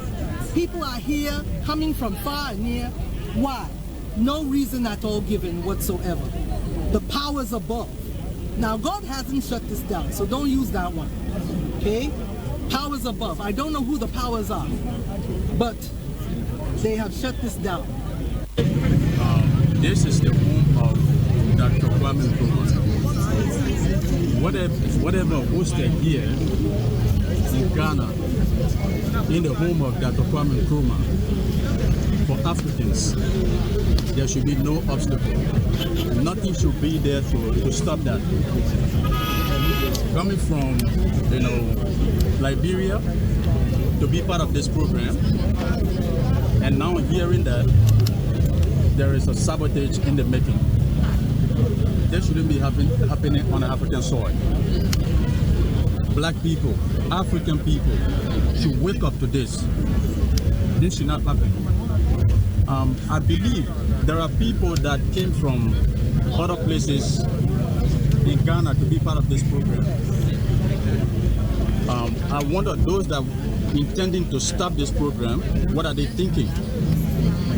People are here, coming from far and near. Why? No reason at all given whatsoever. The powers above. Now, God hasn't shut this down, so don't use that one. Okay? Powers above. I don't know who the powers are, but they have shut this down. This is the home of Dr. Kwame Nkrumah. Whatever hosted here in Ghana, in the home of Dr. Kwame Nkrumah, for Africans, there should be no obstacle. Nothing should be there to stop that. Coming from, Liberia to be part of this program, and now hearing that there is a sabotage in the making. This shouldn't be happening on African soil. Black people, African people should wake up to this. This should not happen. I believe there are people that came from other places in Ghana to be part of this program. I wonder, those that are intending to stop this program, what are they thinking?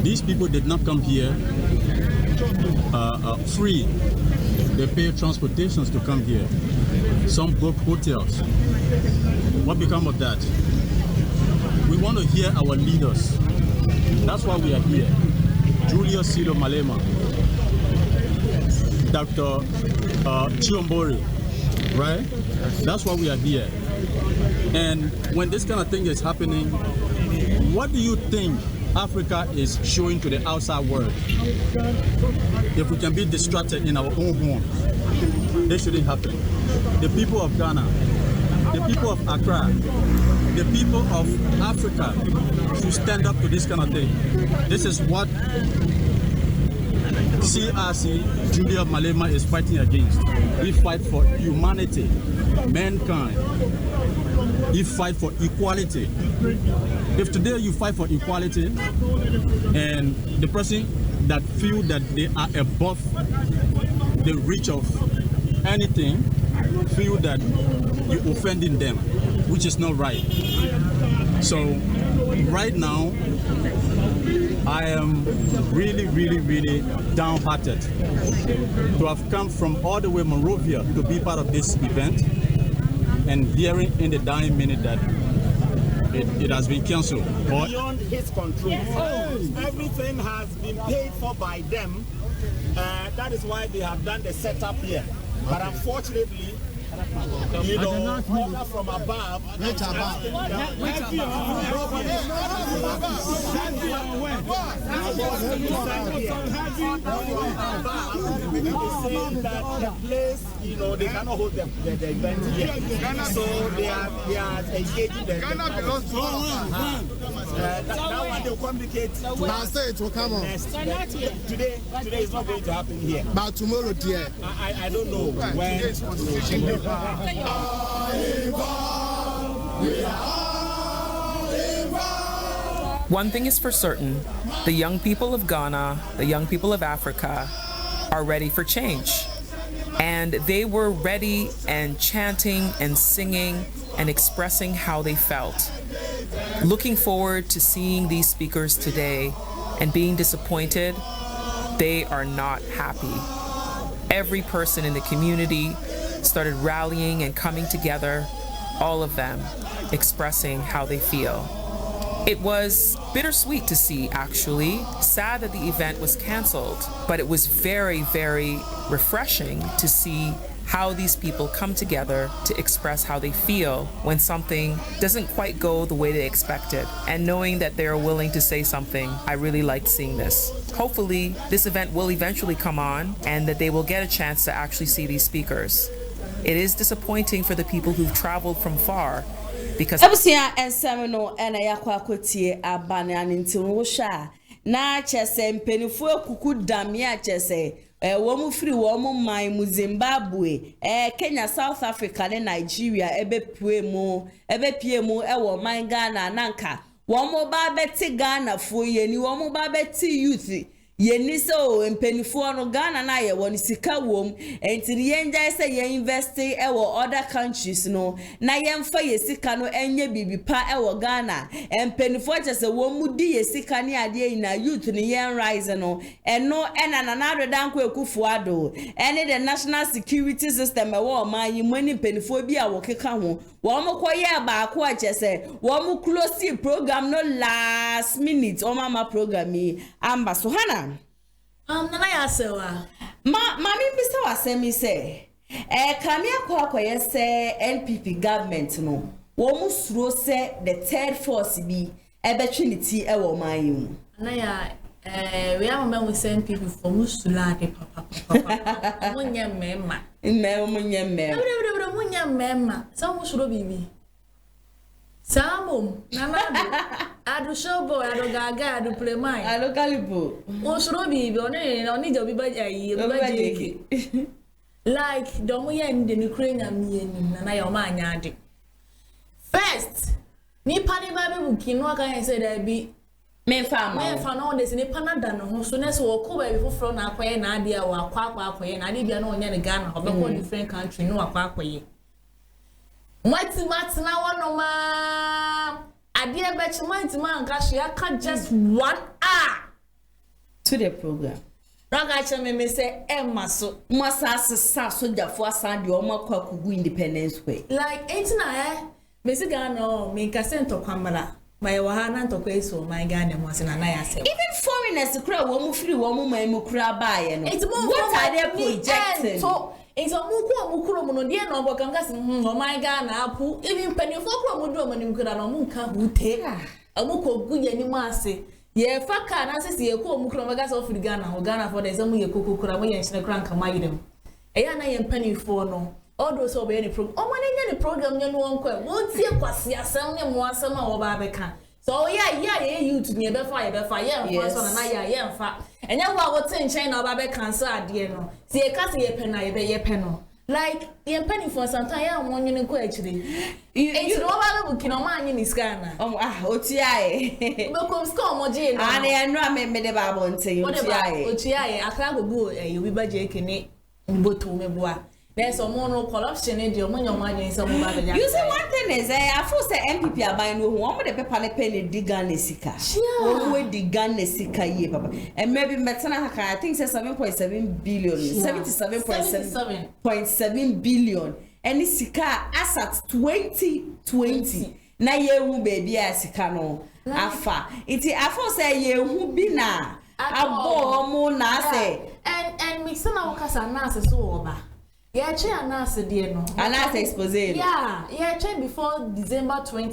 These people did not come here free. They pay transportations to come here. Some book hotels. What become of that? We want to hear our leaders. That's why we are here. Julius Silo Malema, Dr. Chiombori, right? That's why we are here. And when this kind of thing is happening, what do you think Africa is showing to the outside world? If we can be distracted in our own home, this shouldn't happen. The people of Ghana, the people of Accra, the people of Africa should stand up to this kind of thing. This is what CRC, Julia Malema, is fighting against. He fights for humanity, mankind. He fights for equality. If today you fight for equality and the person that feel that they are above the reach of anything, feel that you're offending them, which is not right. So right now, I am really, really, really downhearted to have come from all the way Monrovia to be part of this event and hearing in the dying minute that it has been cancelled. Beyond his control. Everything has been paid for by them. That is why they have done the setup here. But unfortunately, order from above. Saying that the place, they cannot hold the event here. So they are engaging the Ghana belongs to that one they will communicate. Now say it will come on. Today is not going to happen here. But tomorrow, dear. I don't know when. One thing is for certain, the young people of Ghana, the young people of Africa are ready for change. And they were ready and chanting and singing and expressing how they felt. Looking forward to seeing these speakers today and being disappointed, they are not happy. Every person in the community started rallying and coming together, all of them expressing how they feel. It was bittersweet to see, actually. Sad that the event was canceled, but it was very, very refreshing to see how these people come together to express how they feel when something doesn't quite go the way they expected. And knowing that they're willing to say something, I really liked seeing this. Hopefully, this event will eventually come on and that they will get a chance to actually see these speakers. It is disappointing for the people who've traveled from far because Abusia ensemino ena yakwa kotie abane anintiwo sha na chese mpenifu kuku damia chese womu free womu mai mu Zimbabwe Kenya, South Africa ne Nigeria ebe pie mu ewo man Ghana nanka womu ba beti Ghana fo ye ni womu ba beti youth Yeni so mpenifo no Ghana na ye won sika wom enti yenja say ye invest e wo other countries no na yemfa ye sika no enye bibipa e wo Ghana mpenifo chese wo mu di ye sika ne ade na youth ne yen rise no eno ena na na redanko ekufu ado ene the national security system e wo man yi mani mpenifo bi a wo keka ho wo mo koye ba ko a chese wo mo close program no last minute o mama program yi amba so hana nana ya sewa mami bisa wasemi say kami akwa say NPP government no wo musuro say the third force bi ebetwinity e wo man yi mu nana ya we am men we send people for musula de papa munya mema munya mema so musuro bibi Samum, Nana, Adu Shobo, Adu Gaga, Adu Plemai, Adu Calibo. Osro bibi, oni jobi baji, like domu yen the Ukraine and Nana Yoma nyadi. First, ni pani baby bukinwa kan say there be me fa no des ni panada no so na so wokuba bi foforo na akwaye na ade a wa akwaye na ade bia na onya ne Ghana obekọ different country no akwaye. Mati na one ma adie bechi mati man kashi aka just 1 hour to the program. Raga cheme me say Emma so masa sa sojafo asan de o makwa kugu Independence Way. Like entina me si Ghana me kasento kwamara my wahana ntokwa eso my Ghana mo se na ya se. Even foreigners kura wo mu free wo mu man mu kura baaye no. What are they projecting? It's a mukuro no dear no bokangas oh my Ghana apu even penny for do manim kura no munka hute amuko guye ni mase ye faka na sese ye ko mukuro magas of Ghana o Ghana for the some ye kokokura mo ye nchine kranka mayidem eya na ye penny for no all those so be any program o man any program nye no onko wo tie kwase asem ne mo asem a wo ba beka so yeah youth ni e be fa ye so na ye mfa enya wa wo tin chen na ba be cancel ade no se e ka se ye pe na ye pe no like ye penny for sometimes ya won nyi ko actually you no ba le bukino ma anyi ni scanner otiae be kom score mo je no ana ya no me de ba bonten otiae akra go bu you bi ba je kene mboto me boa. There's some more corruption in the money. You see, one thing is, I feel say MPP are buying one with the paper penny digan nesika. One way digan nesika ye, papa. And maybe Metana, I think say 7.7 billion, 77.7 billion. And this sika assets 2020. Na ye who baby asika no afa. Iti afo say ye who be na abo mo na say. And me sana wakasa na se so oba. Yeah, anase dear no. Anase expose. Yeah, before December 7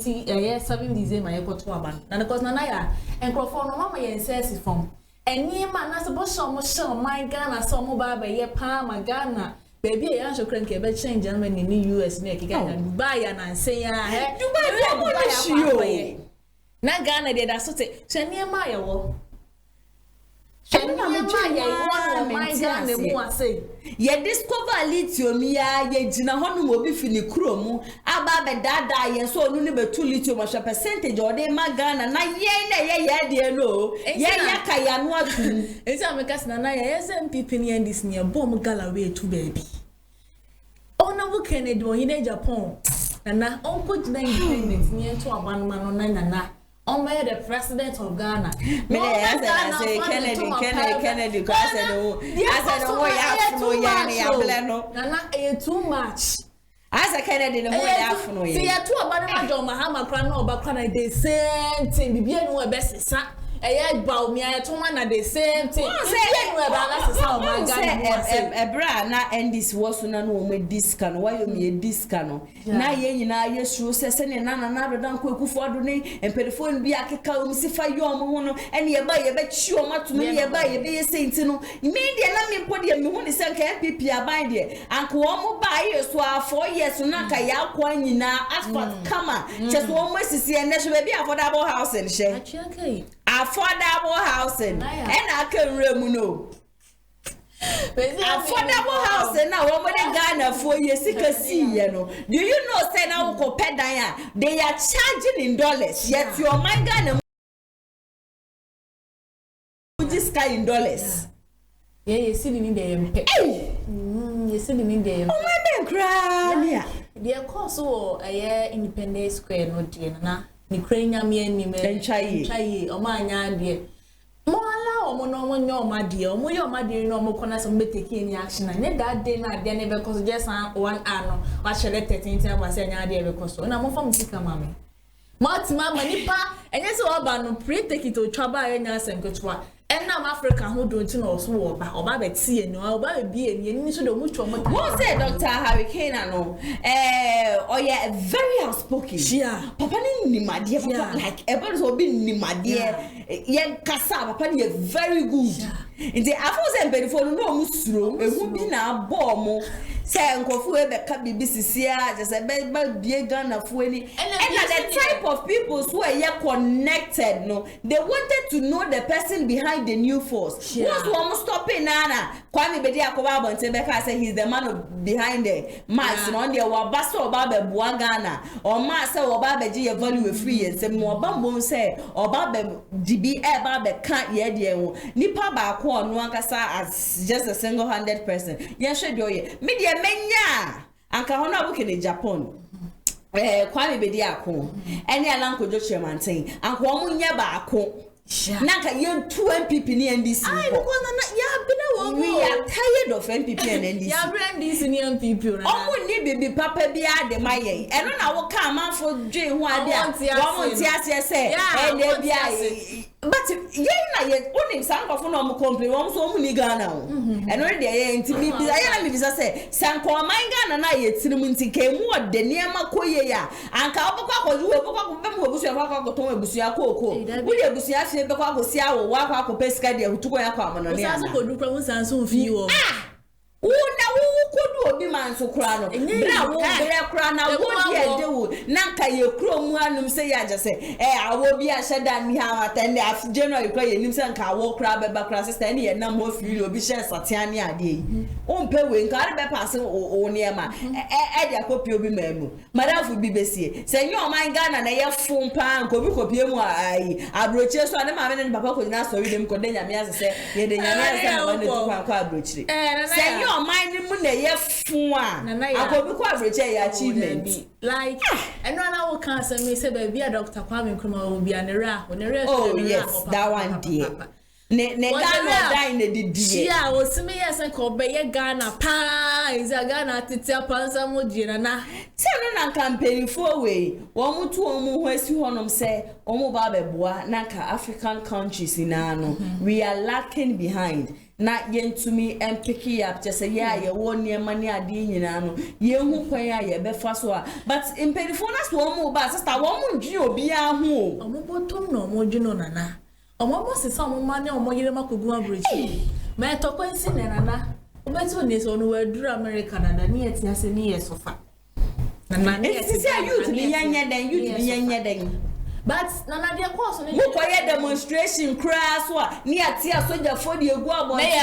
December I got to aban. And because Nanaya and Crawford no mama ye insist from. And ye man as a boss show my Ghana so mobile by ye palm my Ghana. Baby, I should crank a change Germany in the US neck again. Dubai and say Dubai. Na Ghana did that so say near my wo. Ye discover lithium ya ye jina honu obi fini kromu aba be dada ye so onu ne betu lithium a percentage o de magana na ye na ye de no ye ka ya no atu enti ameka sina na ye SMPP ni endis ni bom gala we tu baby ona bu Kennedy o yin Japan na onko jina independent ni ento abanuma no na the president of Ghana. Kennedy. I said, too much. As a Kennedy, the more afternoon. See, you two about Mahama Crano, Bacana, the same thing. The beer no best, sir. About me, I told man the same thing. Ebra na and this was no with this can why you me this can na ye na yes ru se ne na dan kwaku fodo ne empelefon bi akeka o msifa yo mo no ene ye ba ye be chi o mato ye ba ye be senti no media na me podi me hu ni se nka MPP aban de anko o mo ba ye so a 4 years na ka ya kwa nyina asphalt kama cheso o mo sisi ene so be affordable housing she affordable housing and I can remove affordable housing now one Ghana 4 years see you know. Do you know say now they are charging in dollars yet your man Ghana this guy in dollars. Yeah, you see the need them. You see the need them. Oh my God, cry. Dear course, a year Independence Square, no dear, na. Ni krenya me ni me. Chai, o ma nya dear. Mo ala o mo no mo nya o ma dear. O mo yo ma dear no mo kona so me take any action. Na that day na dear ne because just 1 hour no. Wa shele 13 time wa say nya dear because na mo fam sika mama. Mati mama nipa enye se oba no pre take it to twaba anya asenkochwa. Enam Africa ho do nti na oso oba be tie ni oba be bi ni so do mu twa mo. Mo say Dr. Hurricane no oye very outspoken. Papa ni nimade papa like everybody so be nimade yen kasa papa ni very good. Nti afo say mpedifo no mu suro ehu bi na abo mo say nkofu e be ka bibi sisia just be bie Ghana fo ni and the type of people who are connected no they wanted to know the person behind the new force. Once one stopping nana Kwame Bedi Akoba Bonte Beka say he's the man behind the mass on the Wabaso Oba Bua Ghana or Massa Oba Beji value free and say more bamboo say Oba DB Eba can't yet Nipa Ba Kwan Wankasa as just a single-handed person. Yes, media menya anka hono abuke in Japan. Kwame Bedi Ako any alanko JOSHUA Mantin anka omu nya baako. Nanka you 2 MPP ni NDC. We are tired of MPP and NDC. Ya NDC ni MPP. Omu ni bibi papa bi ade maye. Eno na wo ka amanfo dwe ho ade a. Wo monti ase se. E bi a. But ye na ye onim sankofo na omu complain wo so omu ni Ghana o. Eno de ye nti bibi ya na bibi se sanko man Ghana na ye tirim nti ke mu ode niema koye ya. Anka obokwa koju obokwa ko bem obusu akwa ko ton obusu akoko. Wo de obusu afi be kwa go si awo wa kwa ko pesika de hutuko ya kwa mono ne ana. Osaso ko du kwa wonsanso fi wo. Una wo kodu obi man so kura no. Bra wo bere kura na wo de wo nanka ye kuro mu anum se ya je se awo bi a sheda ni ha atende af January kwa ye nim se nka awo kura be ba kura sister ni ye na mo fi obi she satiane ade yi. O mpe we nka re be pass o ne ma e dia kopi obi mamu. Madafu bi besie. Se nyo man Ghana na ye fun pa nko bi kopi mu ai abroche so ade ma me ne papa ko na so wi dem ko de nyame ase se ye de nyame ase na ba ne to kwa abroche. Se nyo man ni mu na ye fun a akobi kwa abroche ya achievement like eno na wo kan se me se ba bia Dr. Kwame Nkrumah obi anera oh yes that one dear ne Ghana die ne didie yeah o sime yes ko be ye Ghana pa is a Ghana titia pansa mo dina na se no na campaign for we wo mutu omu ho asi honom se omu ba beboa na ka African countries ina no we are lacking behind na yentumi empiki up just say yeah ye won niema ni ade nyina no ye hu kwan a ye be fa so a but impedifo na so omu ba sister wo mu ndwi obi a hu omu botom no omu dwino nana omu mo sisa omu ma ne omu yire makogu abrechi me to kwansi ne nana obetu ne so no waduru America nana ni eti ase ni ye sofa nana ni eti say youth ni yanya den but nana dia course no mo koye demonstration crass wa ni atia soldier for the egu abon me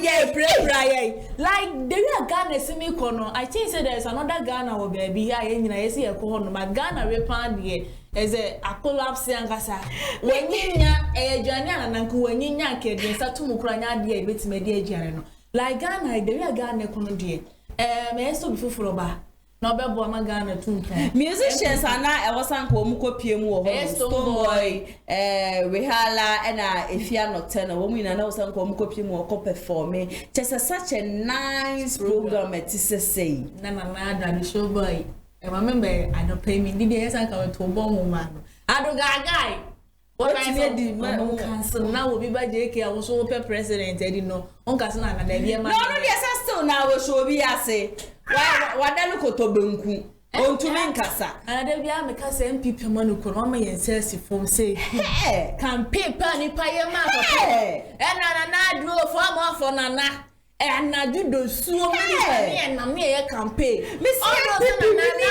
ya pray like the real Ghana simi kono I think say there is another Ghana wo baby here nyina yesi e ko hono ma Ghana repand here is a collapse angasa wenyinya edwane ananku wenyinya kedin satum kuranya de betimede agiare no like Ghana the real Ghana kono de me so bifufuro ba no be bo ma Ghana tunton musicians ana e wasan ko mu kopie mu wo Stoneboy Rehala and Efia Nocturne wo mu ina na wasan ko mu kopie mu ko perform just such a nice program it is say na da show boy I remember I don't pay me did yes I come to bomb man I don't guy what I said cancel now will be by JK I was so president I didn't know on cancel na da bia man no yes still now we show be ase wa da lu ko to banku on to men kasa and da bia me kasa MPP man ko no ma yen self form say campaign pa ni pa ye ma papa na do for nana and na do do so many and na me e campaign me see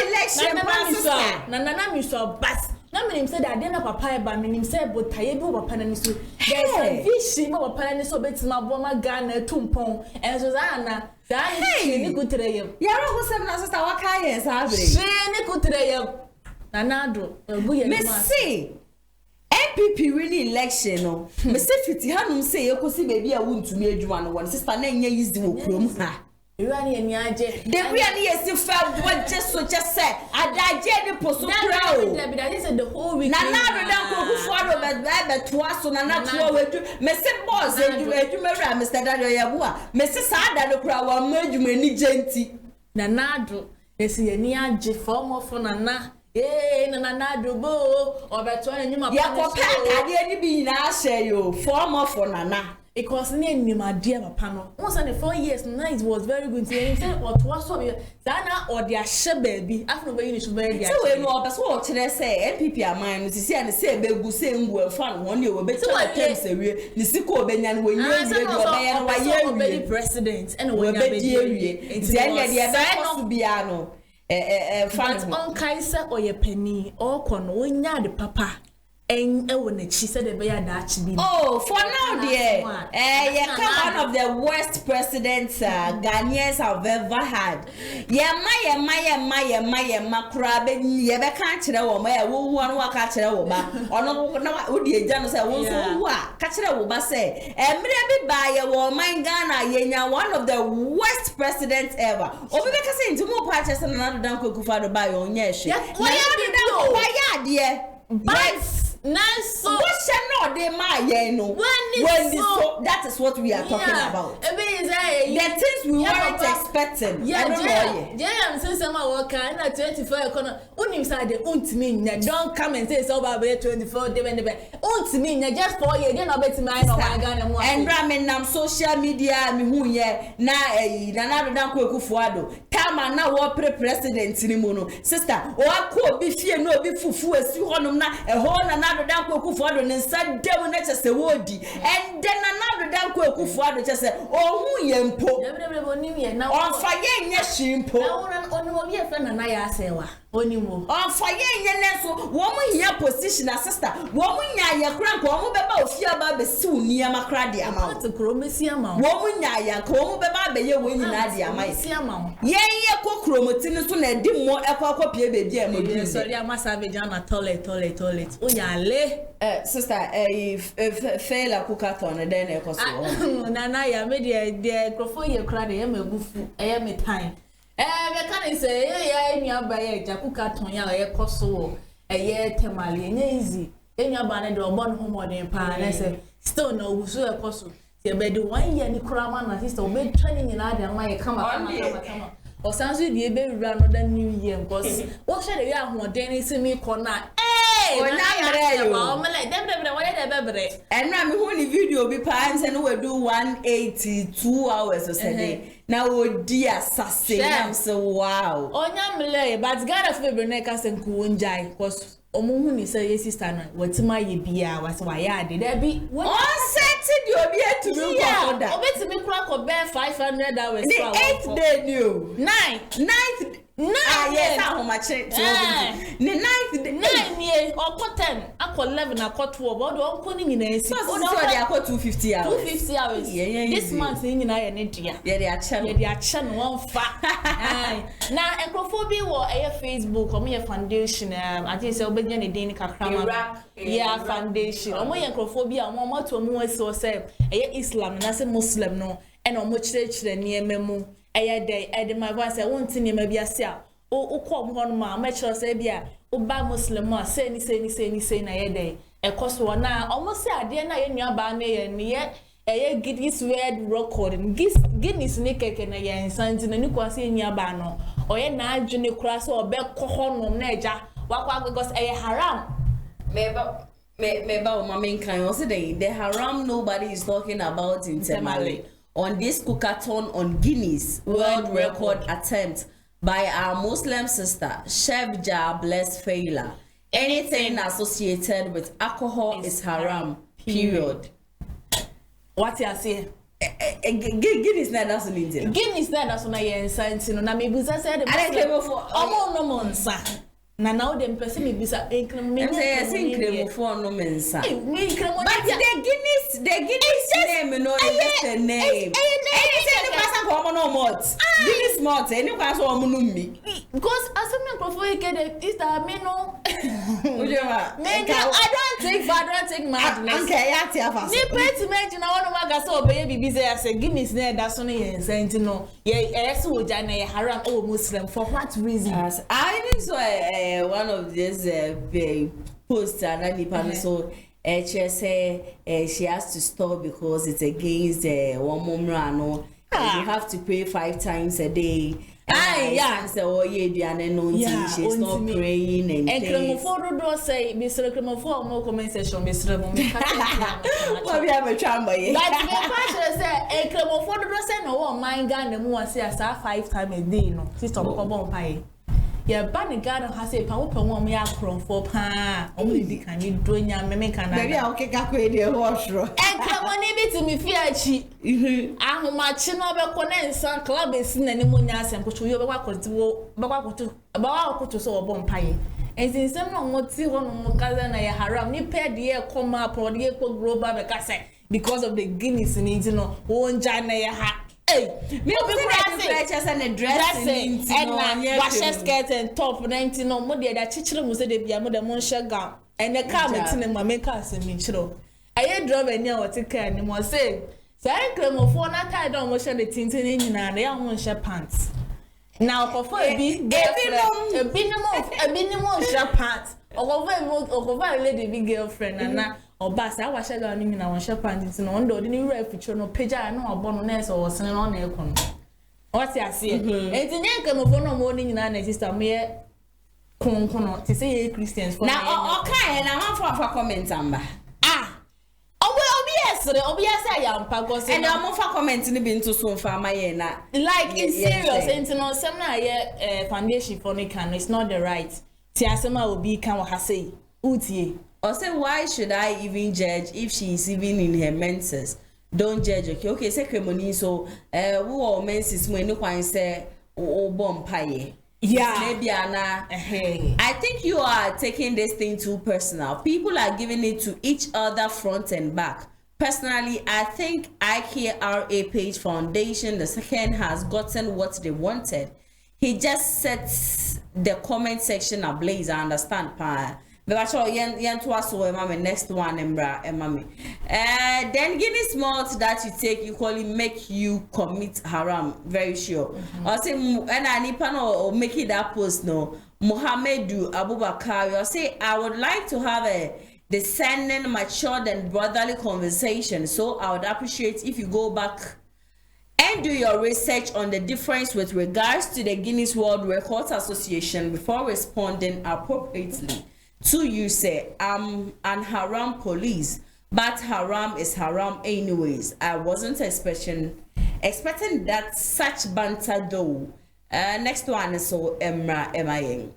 election pastor na mi so bas na me nim say that dey na papa e ba me nim say botaye bi papa na ni so there's a vision ma papa na ni so betima bo ma Ghana tumpon and so na ni kutreyem ya ro ko sem na sister wa ka yen sa abre ni kutreyem na do bu ye me see MPP really election no. Me say fiti hanum say ekosi baby a wuntumi adwuma no won sister na nya easy wo krom ha. Ewani eni aje. The really yes you felt what just say adaje ni poso kra o. That is the whole week. Na dan ko kufuado be toaso na na to wedu. Me say boss edwuma Mr. Dario Yabua. Me say sa da no kra wa madwuma ni genti. Na nado esi eni aje form for na na bo obeto anyuma ya ko pa ade ni bi na share yo form for nana because ne nyima dia papa no once and 4 years now it was very good to say what was so sana or dia shebaby after we finish very dia so we no obeso o kire say MPP aman no sisi ane say begu say ngu fan won dey obe tell them say we ni siko obenya no wenye wie do obeya no wa ye president and we be wie then dia be so bia no but on kaisa or ye penny or kon wonya de papa en wona chi said be ya da chi bi. Oh, for now dear you come one of the worst presidents Ghanaians have ever had. Ma kura be ye be kan kire wo ma wo wo no ka kire wo ba ono na wo di eja no say wo so wo a ka kire wo ba say emre bi ba ye wo man Ghana ye nya one of the worst presidents ever. Obi be ka say ntimo pa chese na do dan Kwaku do ba ye onye ehwe. Why ya dear? But nice so what shall not they my no when so that is what we are talking about. The things we weren't expecting. I'm saying some work and 24 corner unim side untimi don't come and say so about 24 untimi just 4 years then obeti my no Ghana mo and ramen nam social media mi hu ye na na dan Kwaku Fuado tama na wo president ni mu no sister o akọ bi fie no obi fufu esi honum na ehọ na dan Kwaku Fuado ne nsa dem na chese wodi and then na dan Kwaku Fuado chese ohun ye mpo on faye nya shimpo na oni obi e fe na ya asewa oni mo on faye nya ne so wo mu hia position sister wo mu nya ya kra ko wo mu beba ofia ba be si uni ama kra de ama to kro mesi ama wo mu nya ya ko wo mu beba be ye wo nyina de ama mesi ama ye ko kromoti no so na di mo ekwa pie be di amodi sorry ama savage na toilet o ya le sister fail akukaton den e ko so na ya me de crofo ye kra de ye magufu e me time me kan say ya enu aba ye jakukaton ya ye ko so ye temale enye easy enu aba ne de obon homoden pa na say still no wusu e ko so se be de 1 year ni kra ma na sister o be training na de ma ye kama o sanso di ebe wura no da new year because wo share de ya homoden ni se mi ko na and na me hu ni video bi pa am say no we do 182 hours or say na wo di assassin am say wow onya mele but God of February na ka say nku njai because omo hu ni say yes sister na watima ye bia was wa ya de da bi on set di obi etumi ko da obetimi kura ko be 500 hours the 8th day new 9th yes how much ni 9th day 9 year or 10 akọ 11 akọ 12 but don ko ni nyina esi so dey akọ 250 hours 250 hours this month ni nyina ye ne dia ye dey acha no won fa na encrophobia wo Facebook o me foundation I think say obedien ne den kakra ma yeah foundation o me encrophobia o mo to mu esi o say Islam na say Muslim no e no mo chire ne ememu de my voice won't see me be a o come hon ma make say bia o ba Muslim ma say ni na ye dey e koso na almost say ade na ye nua ba na ye ne Guinness World Record Guinness ne keke na ye nsanti na ni kwase ye nua ba no o ye na adwene kura so obe kɔ honom na eja wakwa because haram meba o mamen kan o say the haram nobody is talking about in Tamale on this cookathon on Guinness World Record attempt by our Muslim sister, Chef Ja Blessed Faila. Anything associated with alcohol is haram, period. What you say? Guinness na that's in India. Guinness na that's na ye nsanti no na me buza say the omo no monsa. Na now them person me bisa increment. Say increment for no mensa. But the Guinness name no just the name. Anything the person come no mot. Guinness mot any person omo no mi. Because as me go for get is that me no I don't take madness. Okay, yeah, Tiafa. Ni pet mention I want to make us obey busy as a Guinness near that's only and you know, yes, would I haram or Muslim for what reason? I think so. One of these posts and any so she has to stop because it's against one mom you have to pray 5 times a day. So she's not praying and Cremoforo say Mr. Cremoforo more comment section, Mr. Well, we have a chamber. But say a Cremoforo say no one mind gun and more say 5 times a day. No, sister Cobon Pie. Yeah, Bunny Garden has a power per 1 year from 4 pounds. Only can you do in your American? Maybe I'll kick up with your washroom. And come on, to me, fear cheap. I'm matching over Conan, some club is in any moonias and put you about to so a bomb pie. And since some more see one more cousin, I haram, ni pair dear come up or the equal grow by the because of the Guinness in it, you know, one giant hat. Hey, me just and dressing and wash skirt and top 19 no more that children was the Biamo the Monsha gown and the comments in my makers and me chilo. I drove a near what take care and more say. So I claim of 4 not tied on wash the tintin in and they don't share pants. Now for a minimum share pants or very lady big girlfriend and now. Or bass, I was shadowing in our shepherd's and on the new feature no page. I know a bonus or sending on aircon. What's I see? It's in Yankum of 1 morning in an sister mere con to say Christians for now. Okay, and I'm for comments, Amber. Yes, I am Pagos, and I'm for commenting the bin to so far my like in serious and no some foundation for Nikan, it's not the right. Tiasama will be can what I say. Uti. Or say, why should I even judge if she is even in her menses? Don't judge, okay, ceremony, so, who all menses when no one say, oh, bomb pie. Yeah, maybe Anna. I think you are taking this thing too personal. People are giving it to each other front and back. Personally, I think IKRA Page Foundation, the second, has gotten what they wanted. He just sets the comment section ablaze. I understand, pa. But yen to us so next one emami. Then Guinness malt that you take equally make you commit haram, very sure. I say and I or make it that post no Mohamedu Abubakar. I say I would like to have a discerning, matured and brotherly conversation. So I would appreciate if you go back and do your research on the difference with regards to the Guinness World Records Association before responding appropriately. To you say, I'm an haram police, but haram is haram anyways. I wasn't expecting that such banter though. Next one is so Emra MIA.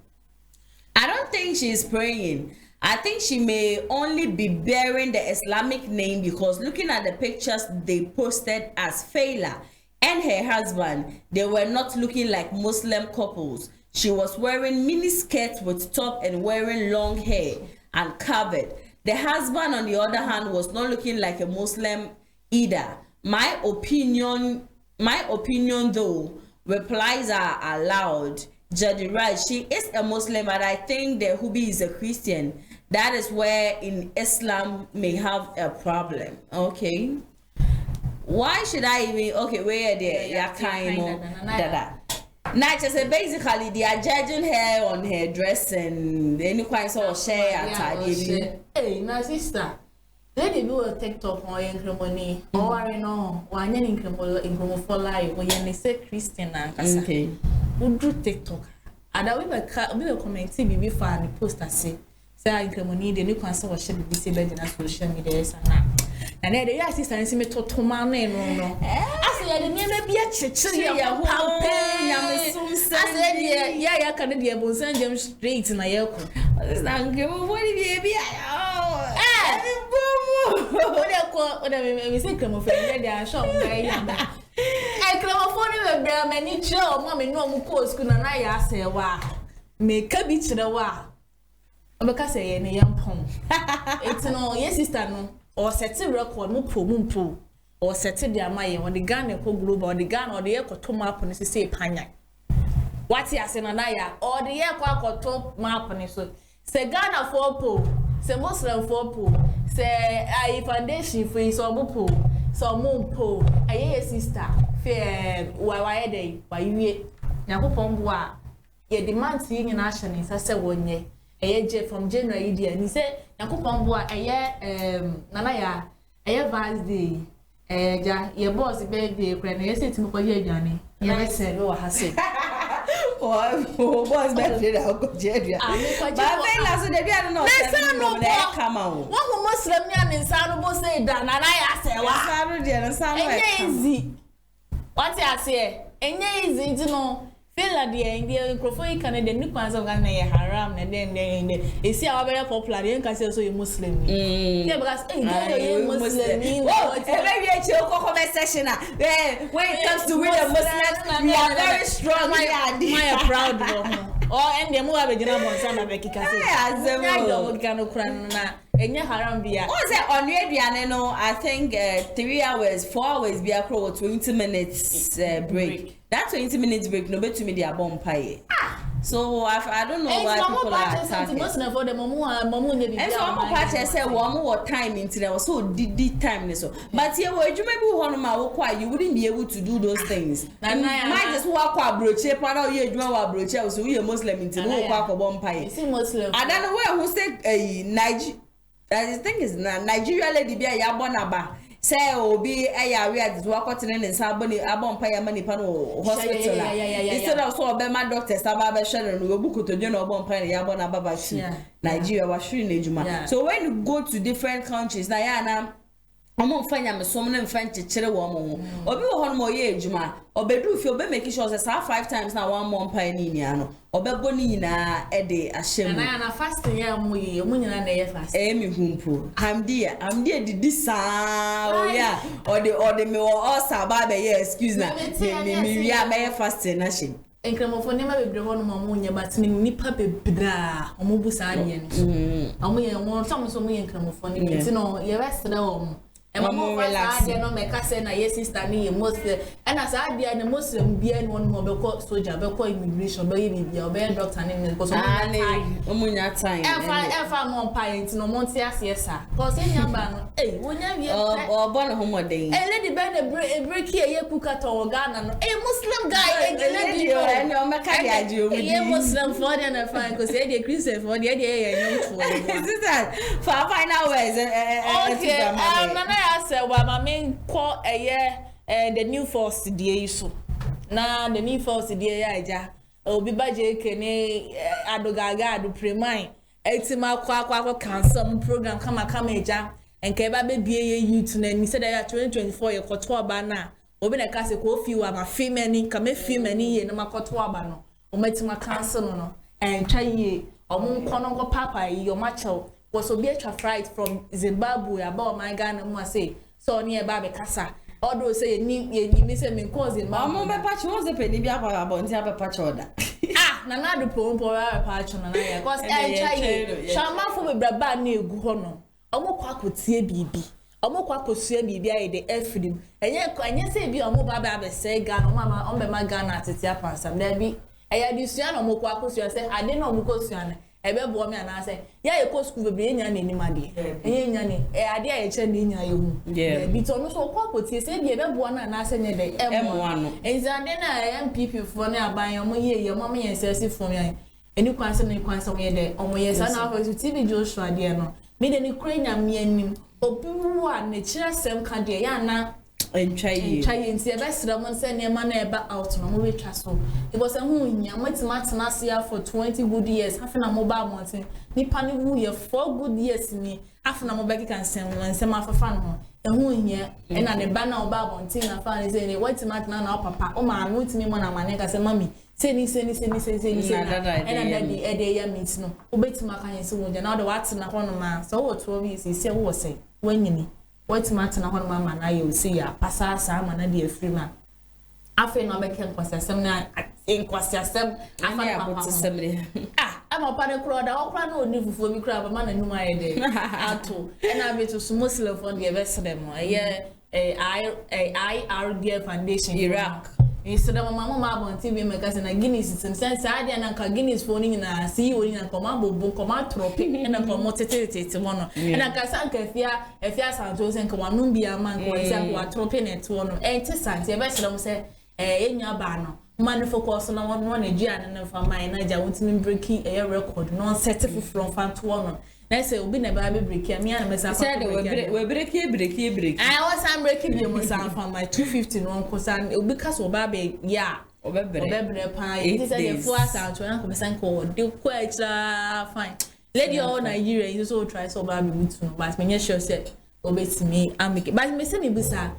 I don't think she is praying. I think she may only be bearing the Islamic name because looking at the pictures they posted as Fela and her husband, they were not looking like Muslim couples. She was wearing mini skirts with top and wearing long hair and covered. The husband, on the other hand, was not looking like a Muslim either. My opinion though, replies are allowed. Jadi right, she is a Muslim, but I think the Hubi is a Christian. That is where in Islam may have a problem. Okay. Why should I even where the Not just basically they are judging her on her dress and any kind of share attire. Hey, my sister. They do a TikTok on incremony. Or I know one increment for life when you say Christian and okay. Who do TikTok? And I will comment TV before and post and say incremony the new concern was should be seen in social media and then the assistant see me to man no. I say the name be a chichi ya who I said yeah can the bon send them straight na yeko. Thank you. What be what me say come for they are shop very young. I come for the bra many job mommy no mu ko school na ya say wa me ka bi chire wa. Obeka say ye yam pom. It's no yes sister no. Or set a record, mumpo, or set the amaya, or the gun and global, or the gun, or the echo to map on say panya. What's he asking anaya, or the echo top map on so say Ghana for po say Muslim for po say I foundation for so po so mum po aye sister fair why dey why you Yakopon boa ye demand ti nyina hye ne sase wonye eye from January dia ni say Yakopon boa eye nana ya eye Wednesday ja ye boss birthday kra na ye say ti mo ko ye aduane ye be say no ha say oh boss birthday da ko je aduane ba be la so de bia no say no come on one who Muslim ni an insanu bo say da nana ya say wa insanu dia insanu easy what you say enye easy no feel like the Indian microphone Canada new kwanza Ghana ye haram na den esi a very popular dey can say so you Muslim yeah because you Muslim oh every year conversation when it comes to we the Muslims we are very strong we are proud oh and them who have been on sana be kika say I don't can na enya haram bia o say on aduane no I think 3 hours 4 hours bia pro 20 minutes break that 20 minutes break no betu me dia bomb pie so I don't know why people are attacking Muslim for the momu nya bia and so am part say what time into there was so did time so but here we adwuma bi ho no ma wo kwa you wouldn't be able to do those things might just walk kwa broche pa na you adwuma wa broche so you Muslim into no kwa ko bomb pie you see Muslim I don't know where who say Nigeria the thing is Nigeria lady bia ya bonaba say obi ayawe adi to akotene ne saboni abompa ya mani pa no hospital instead of so obema doctor saba be hwe no obukotoje no obompa ya bonaba ba shi Nigeria wa shiri na ejuma so when you go to different countries na ya na omo mfanya mesom na mfa nchechire wo mo obi wo hono mo ye ejuma obedu fi obe make sure say 5 times na one month pa ni nia no obebo ni nyina ede ahyem na na fasting ya mo ye mo nyina na ye fast mi humpo I'm there didi sa o ya ode me o saba be ye excuse na me ya be fasting na shem enkramofo nema bebre ho no mo nya but me nipa bebra omo bu sa ade no omo ye mo so mo ye enkramofo ni ti no ye wesere wo mo Emo relax no me ka say na yes sister ni ye most and as I dey na Muslim bia no mo be ko soldier be ko immigration be ye bia be doctor ni because omunya time efa mo pa enti no mo ntia se esa because enya ba no wonya wie obo no homoden lady be the break here ye kuka to Ghana no Muslim guy lady no o me ka dia ji o ye Muslim for the na fine because ye dey Christian for the ye nyom to sister for final words okay I said, well, my main call the new force the issue. Na the new force the ja. Obi baje kene adogaga adu premai. Etima kwa cancel program kama eja. Enke ba be bie youth na ni said that 2024 ye koto aba na. Obi na ka se ko fi wa ma fi mani kama fi mani ye na makoto aba no. O metima cancel no. En twa ye omo nkono nko papa ye o macho. Was obi a flight from Zimbabwe about my Ghana mo say so near Babe Kasa although say ni say me cause Zimbabwe mo be patch won say peni bia about ntia be patch order na do pompo ba patch na ya cause try shama fo be braba na egu ho no omo kwa kotie bibi omo kwa kosua bibi aye de efrim enye say bi omo ba be say Ghana mama on be ma Ghana atete apansam da bi eya di sua na omo kwa kosua say ade na omo kosua na ebe bo me ana say ya ye ko school be nya na nim ade nya ni ade a ye che na nya ye hu bi to no so ko potie say bi ebe bo na na say nye de emo ano enzade na MPP fo na aban yo mo ye mo ye nsesi fo me eni kwanse na kwanse mo ye de omo ye sa na for TV Joshua de no me de ni krenya me anim obi wa na kire sem ka de ya na enchaye nti ebe sira mo say ne ma na eba out no mo we twa so e go say hu nya matima sia for 20 good years afina mo ba mountain nipa ne hu ye 4 good years ni afina mo ba ki kan sem afafa no hu nya e na ne ba na oba mountain na fa ne say ne watima na papa o ma no timi mo na ma ne ka say mami seni na e na daddy e de ya meet no obetima kan ye wo na de wat na ho no ma so wo to bi se wo say wanyini what matter na hono mama na ye osi ya pasasa ama na de afrima afi no make nkwasasem na nkwasasem afa na papa semre ama pa de kro da okra na oni fufu bi kra ba na numa ye de ato na be to Muslim for the best dem rgins foundation instead of mama on TV makers and a Guinness some sense I and a Guinness phoning in a see you in a commando book command tropic and a promoted one and I can sank if ya San Jose and Kawanumbia man who is a troping at one and to Santi best of say in your banner man focus on one a Gian and for my Niger wanting breaking a record non settled from fan to one. I say we never be breaking me and myself. Said we break. I was I'm breaking you myself from my 250 one cause and because of baby yeah. Obebere pan. It is a four sound to an commission called do quite fine. Lady all Nigeria you so try so baby with no but me sure said obey to me and make it but me say me bisa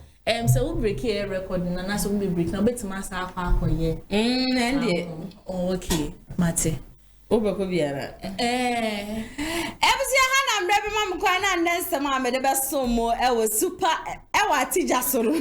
so we break here recording and so we break now bet master akwa ye. And okay Mate. Obeko biara Ebusia hana mrebi mam kwana ndense ma me de beso mo ewo super ewa atija soro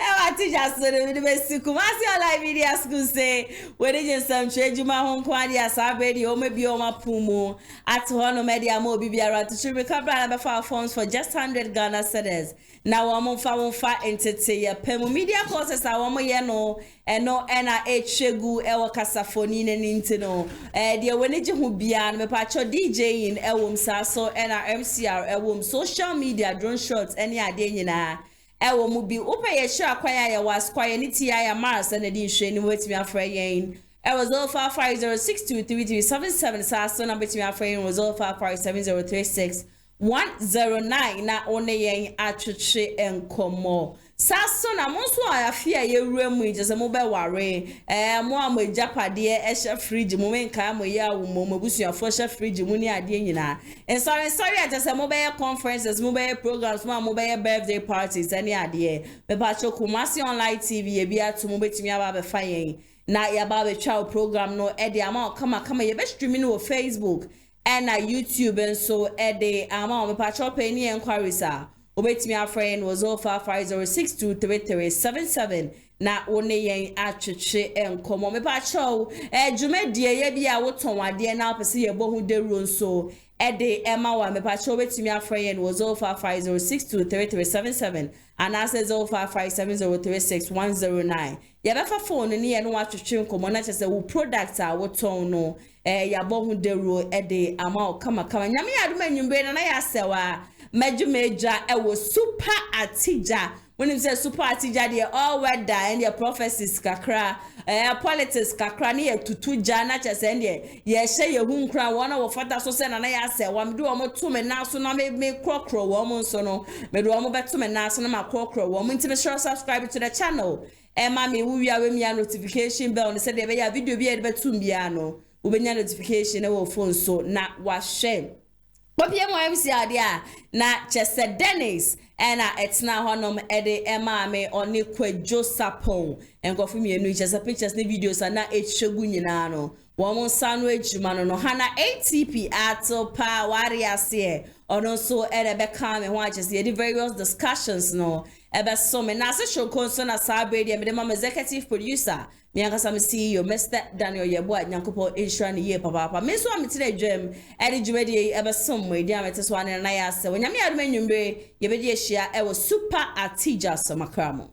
ewa atija soro me de besi Kumasi online media school say we dey jesam twejuma ho kwani asabedi o mebi o mapumu at hono media mo bibiara to should recover and befa phones for just 100 Ghana cedis na wo fa entete ya pemu media courses a wo ye no eno na echegu ewo kasafoni ne nintino de woni je hu bia me pa cho DJ in ewo msaso na MCR ewo social media drone shots any ade nyina ewo mu bi upe ye sure kwaya ya was kwaya ni ti ya mars na di hwe ni wetimi afra yen ewo 0550633777 saso na betimi afra yen 0557036109 na one yen atwetwe enkomo saso na monso ayafia ye wuremu ije mo be ware mo amajapade e hye fridge mo menka mo ya wo mo busuafo hye fridge mu ni ade nyina sorry ate mo be conferences mo be programs mo be birthday parties any ade me pa cho Kumasi online TV ye bia to mo betimi aba be fa yen na ya ba be twa program no e de ama kama ye be streaming no Facebook and na YouTube and so e de ama me pa cho pe ni inquiries obetimi afrain was 0550623377 na one yen atwetwe enkomo me pa cho dwumadie ye bia wo tonwade na apese ye bohu deru nso de ema wa me pa cho obetimi afrain was 0550623377 and as 0557036109 ye be fa phone ni ye no atwetwe enkomo na chese wo product a wo ton no ya bohu deru de ama kama nyame ya dum anwumbe na ya sewa Mejumeja ewo super atija when you say super atija they all weather and their prophecies kakra politics kakra ni tutuja na chese ndie ye hye ye hu nkra wona wo fata so se na ya se wa me do o to me na so na me krokro wo mo so no me do o mo beto me na so na ma krokro wo mo ntime sure subscribe to the channel ma me wu wi awe mi notification bell ne se de be ya video bi e de betum bia no wo benya notification e wo phone so na wa share Popie mo MC adia na chese Dennis ena etna honom ede ema me oni kwadwo sapon enkofu mienu chese pictures ne videos na echegu nyina no wo mo sanu ejuma no hana ATP atopa wariase ono so ede be come ho chese the various discussions no ebe so me na se show konso na sabedi me de mama executive producer me akasa me CEO Mr. Daniel Yebo Nyankopo insure ne ye papa me so ametire adwam ede dwumadi ebe so mo edi amete so ane na ya se wonyame adum anwumbre ye be di ehia e wo super atija somakramo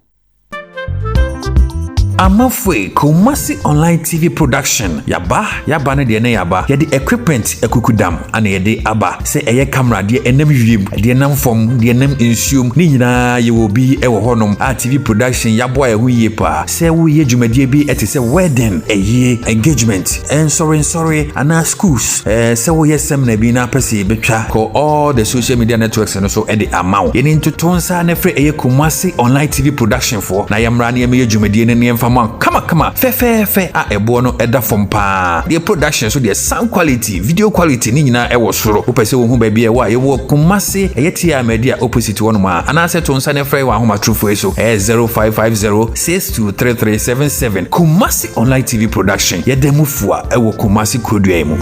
Amafwe Kumasi online TV production yaba ne de na yaba ye de equipment ekukudam ana ye de aba se eye camera de enam wiem de nam fom de enam ensuom ni nyina ye wo bi e wo honom a TV production yabo a hu ye pa se wo ye dwumadie bi etese wedding eye engagement and sorry ana schools se wo ye sem na bi na pese betwa ko all the social media networks and so e de amaw ye ni ntotonsa na fre eye Kumasi online TV production for na yamra na ye dwumadie ne Kama fe a ebo no eda from pa the production so the sound quality video quality ni nyina e wo soro wo pese wo hu ba bia wa ye wo Kumasi eyetia media opposite one ma anase to nsa ne frɛ wa homa trufo so 0550623377 Kumasi online TV production ye demufua e wo Kumasi kodua mu